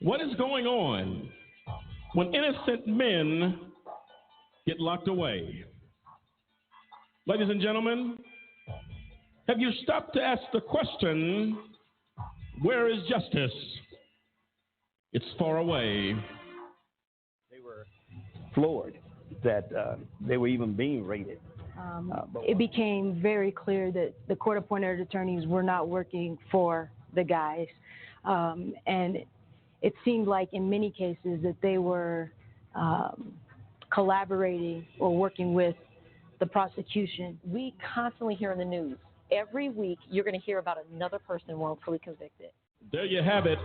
what is going on when innocent men get locked away? Ladies and gentlemen, have you stopped to ask the question, where is justice? It's far away. They were floored that they were even being raided. It became very clear that the court-appointed attorneys were not working for the guys. And it seemed like in many cases that they were collaborating or working with the prosecution. We constantly hear in the news, every week you're going to hear about another person wrongfully convicted. There you have it.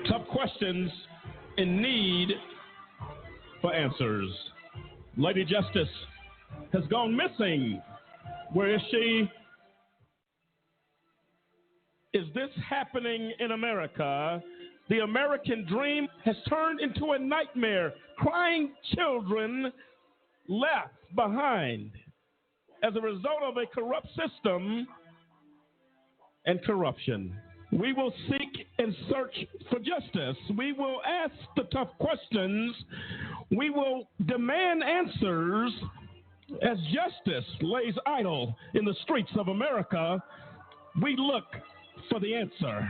Tough questions in need for answers. Lady Justice has gone missing. Where is she? Is this happening in America? The American dream has turned into a nightmare. Crying children left behind as a result of a corrupt system and corruption. We will seek and search for justice. We will ask the tough questions. We will demand answers as justice lays idle in the streets of America. We look for the answer.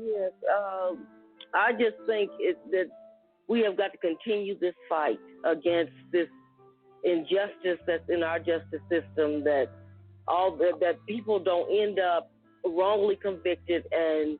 Yes, I just think that we have got to continue this fight against this injustice that's in our justice system, that people don't end up wrongly convicted and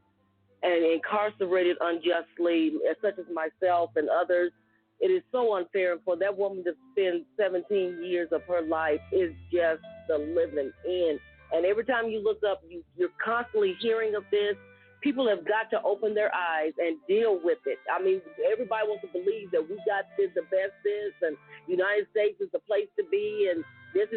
incarcerated unjustly, such as myself and others. It is so unfair, and for that woman to spend 17 years of her life is just the living end. And every time you look up, you're constantly hearing of this. People have got to open their eyes and deal with it. I mean, everybody wants to believe that we got the best this, and the United States is the place to be, and it's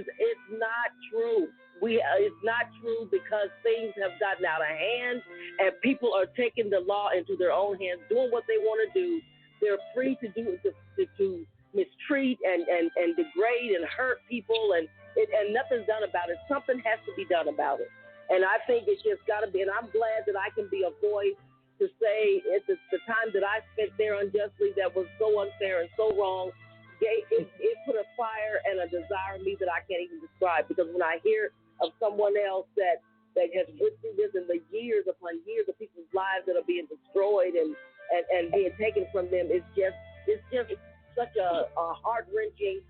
not true. It's not true, because things have gotten out of hand, and people are taking the law into their own hands, doing what they want to do. They're free to mistreat and degrade and hurt people, and nothing's done about it. Something has to be done about it. And I think it's just got to be, and I'm glad that I can be a voice to say it's the time that I spent there unjustly that was so unfair and so wrong. It put a fire and a desire in me that I can't even describe, because when I hear of someone else that has lived through this, and the years upon years of people's lives that are being destroyed and being taken from them, it's just such a heart-wrenching,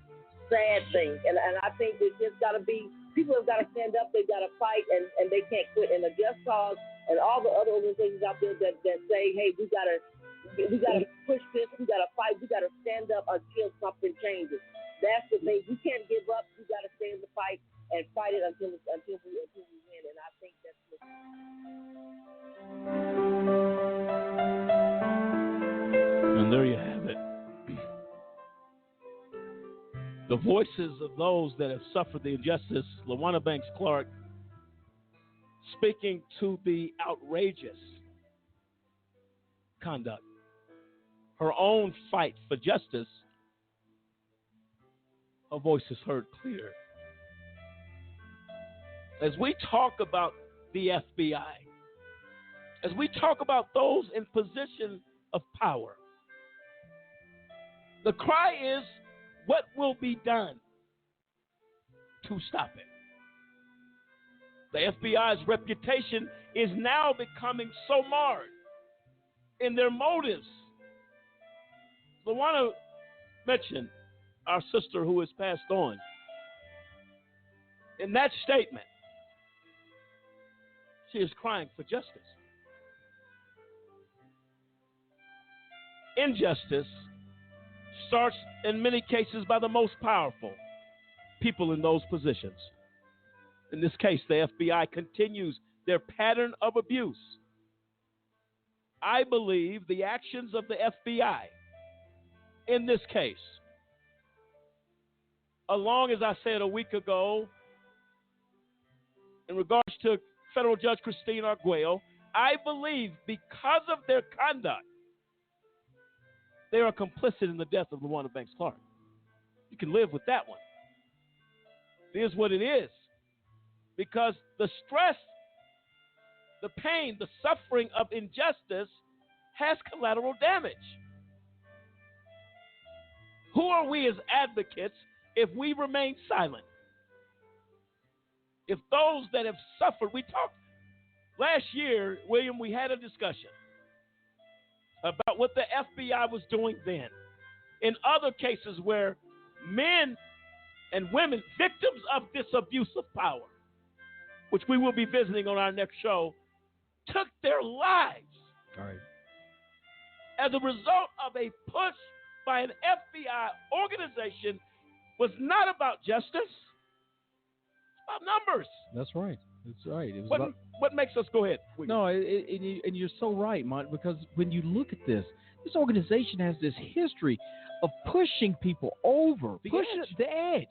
sad thing. And I think it's just got to be, people have got to stand up, they've got to fight, and they can't quit. And the Just Cause and all the other organizations out there that say, hey, we gotta push this, we gotta fight, we gotta stand up until something changes. That's the thing. We can't give up. We gotta stay in the fight and fight it until we win. And I think that's And there you have it. The voices of those that have suffered the injustice. LaWanna Banks Clark speaking to the outrageous conduct. Her own fight for justice. Her voice is heard clear. As we talk about the FBI, as we talk about those in position of power, the cry is, what will be done to stop it? The FBI's reputation is now becoming so marred in their motives. So I want to mention our sister who has passed on. In that statement, she is crying for justice. Injustice starts in many cases by the most powerful people in those positions. In this case, the FBI continues their pattern of abuse. I believe the actions of the FBI in this case, along as I said a week ago, in regards to Federal Judge Christine Arguello, I believe because of their conduct, they are complicit in the death of LaWanda Banks Clark. You can live with that one. It is what it is. Because the stress, the pain, the suffering of injustice has collateral damage. Who are we as advocates if we remain silent? If those that have suffered, we talked last year, William, we had a discussion about what the FBI was doing then. In other cases where men and women, victims of this abuse of power, which we will be visiting on our next show, took their lives. All right. As a result of a push by an FBI organization was not about justice, it's about numbers. That's right. That's right. It was What makes us go ahead? No, and you're so right, Mont, because when you look at this organization has this history of pushing people over, pushing the edge,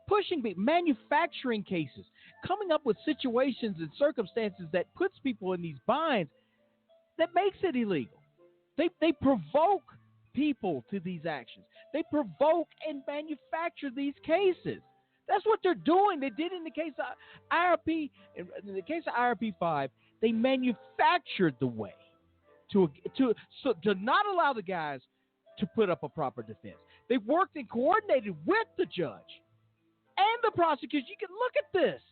pushing people, manufacturing cases, coming up with situations and circumstances that puts people in these binds that makes it illegal. They provoke people to these actions. They provoke and manufacture these cases. That's what they're doing. They did in the case of IRP. In the case of IRP 5, they manufactured the way to not allow the guys to put up a proper defense. They worked and coordinated with the judge and the prosecution. You can look at this.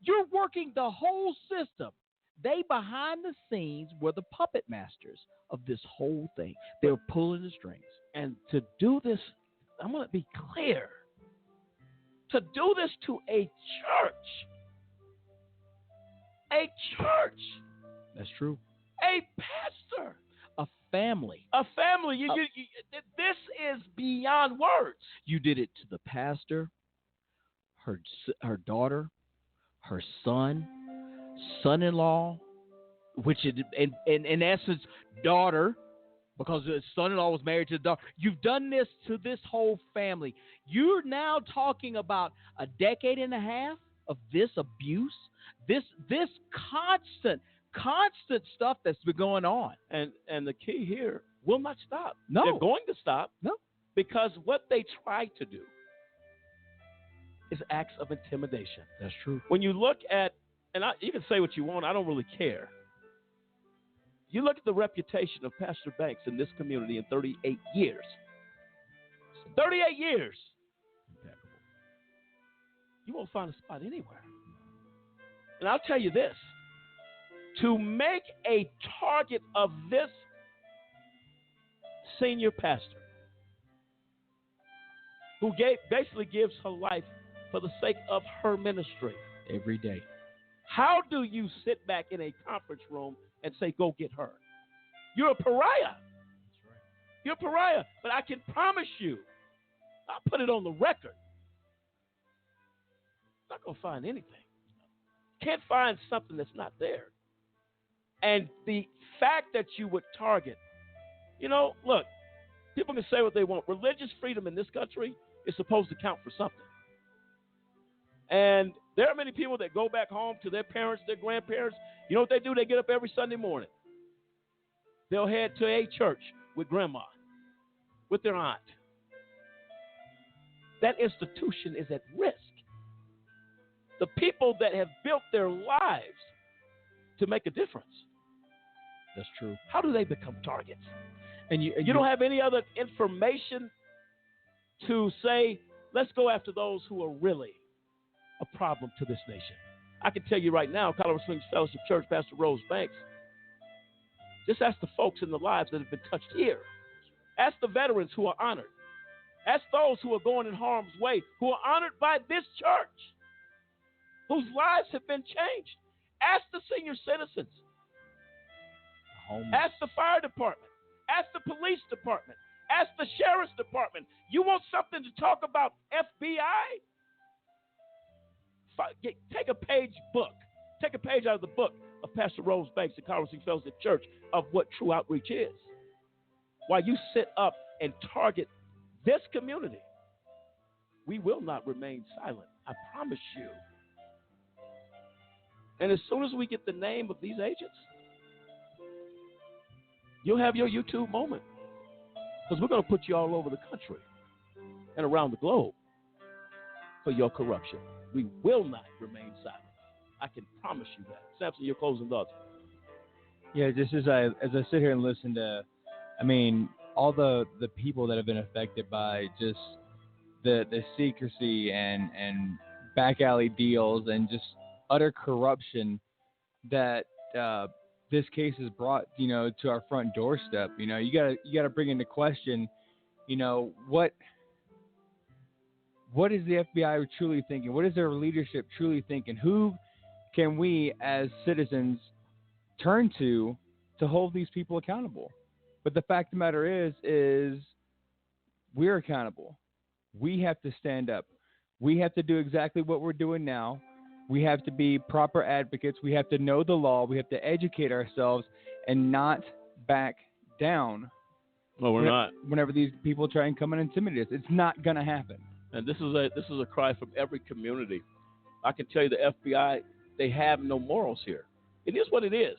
You're working the whole system. They behind the scenes were the puppet masters of this whole thing. They were pulling the strings. And to do this, I'm going to be clear. To do this to a church. That's true. A pastor. A family. This is beyond words. You did it to the pastor, her daughter, her son, son-in-law, which is in essence daughter, because the son-in-law was married to the daughter. You've done this to this whole family. You're now talking about a decade and a half of this abuse, this constant stuff that's been going on. And the key here will not stop. No. They're going to stop. No. Because what they try to do is acts of intimidation. That's true. When you look at, you can say what you want, I don't really care. You look at the reputation of Pastor Banks in this community in 38 years. 38 years. You won't find a spot anywhere. And I'll tell you this. To make a target of this senior pastor who basically gives her life for the sake of her ministry. Every day. How do you sit back in a conference room and say, go get her? You're a pariah. That's right. You're a pariah. But I can promise you, I'll put it on the record. Not going to find anything. Can't find something that's not there. And the fact that you would target, look, people can say what they want. Religious freedom in this country is supposed to count for something. And there are many people that go back home to their parents, their grandparents. You know what they do? They get up every Sunday morning. They'll head to a church with grandma, with their aunt. That institution is at risk. The people that have built their lives to make a difference. That's true. How do they become targets? And you don't have any other information to say, let's go after those who are really a problem to this nation. I can tell you right now, Colorado Springs Fellowship Church, Pastor Rose Banks, Just ask the folks in the lives that have been touched here. Ask the veterans who are honored. Ask those who are going in harm's way, who are honored by this church, whose lives have been changed. Ask the senior citizens. Ask the fire department. Ask the police department. Ask the sheriff's department. You want something to talk about FBI? Take a page out of the book of Pastor Rose Banks and Colorado Fellowship Church of what true outreach is. While you sit up and target this community, we will not remain silent. I promise you. And as soon as we get the name of these agents, you'll have your YouTube moment. Because we're going to put you all over the country and around the globe for your corruption. We will not remain silent. I can promise you that. Samson, your closing thoughts. Yeah, just as I sit here and listen to, all the people that have been affected by just the secrecy and back alley deals and just utter corruption that this case has brought, to our front doorstep. You gotta bring into question, what is the FBI truly thinking? What is their leadership truly thinking? Who can we as citizens turn to hold these people accountable? But the fact of the matter is we're accountable. We have to stand up. We have to do exactly what we're doing now. We have to be proper advocates. We have to know the law. We have to educate ourselves and not back down. Well, we're not. Whenever these people try and come and intimidate us, it's not going to happen. And this is a cry from every community. I can tell you the FBI, they have no morals here. It is what it is.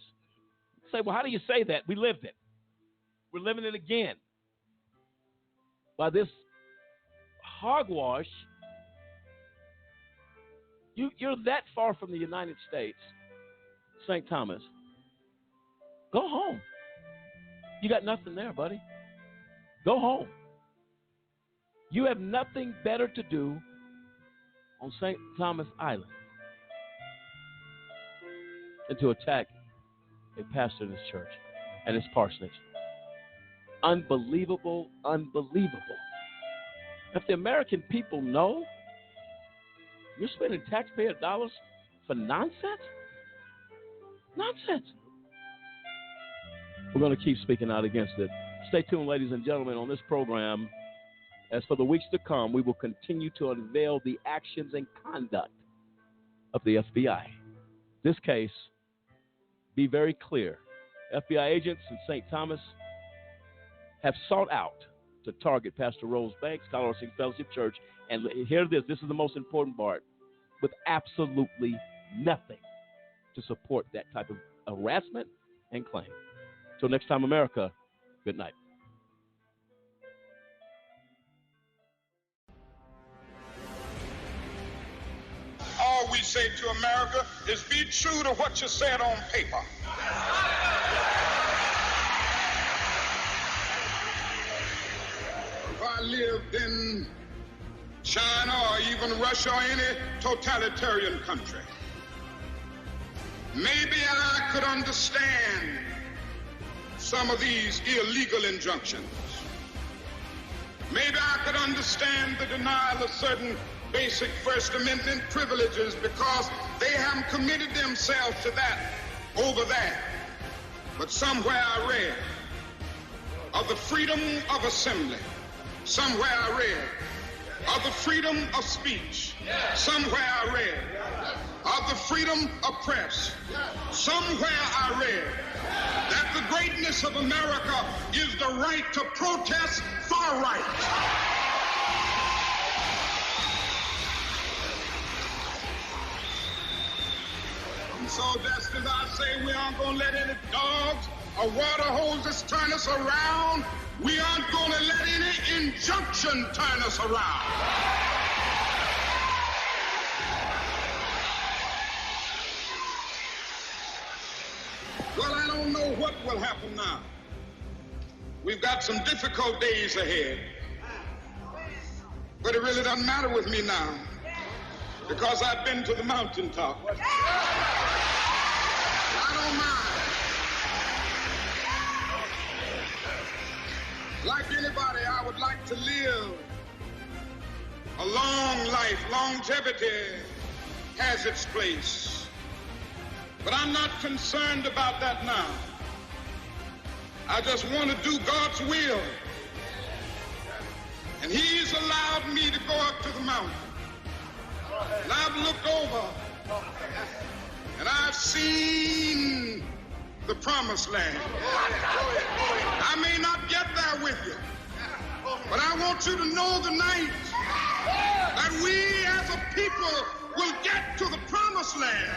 Say, well, how do you say that? We lived it. We're living it again. By this hogwash, you're that far from the United States, St. Thomas. Go home. You got nothing there, buddy. Go home. You have nothing better to do on St. Thomas Island than to attack a pastor in this church and his parsonage. Unbelievable, unbelievable. If the American people know you're spending taxpayer dollars for nonsense? Nonsense. We're going to keep speaking out against it. Stay tuned, ladies and gentlemen, on this program. As for the weeks to come, we will continue to unveil the actions and conduct of the FBI. This case, be very clear. FBI agents in St. Thomas have sought out to target Pastor Rose Banks, Colorado Fellowship Church, and hear this is the most important part, with absolutely nothing to support that type of harassment and claim. Till next time, America, good night. All we say to America is be true to what you said on paper. If I lived in China or even Russia or any totalitarian country, maybe I could understand some of these illegal injunctions. Maybe I could understand the denial of certain basic First Amendment privileges because they haven't committed themselves to that over there. But somewhere I read of the freedom of assembly. Somewhere I read of the freedom of speech. Somewhere I read of the freedom of press. Somewhere I read that the greatness of America is the right to protest far right. So just as I say, we aren't going to let any dogs or water hoses turn us around, we aren't going to let any injunction turn us around. Well, I don't know what will happen now. We've got some difficult days ahead. But it really doesn't matter with me now, because I've been to the mountaintop. I don't mind. to live a long life. Longevity has its place. But I'm not concerned about that now. I just want to do God's will. And He's allowed me to go up to the mountain. And I've looked over and I've seen the promised land. I may not get there with you, but I want you to know tonight that we as a people will get to the promised land.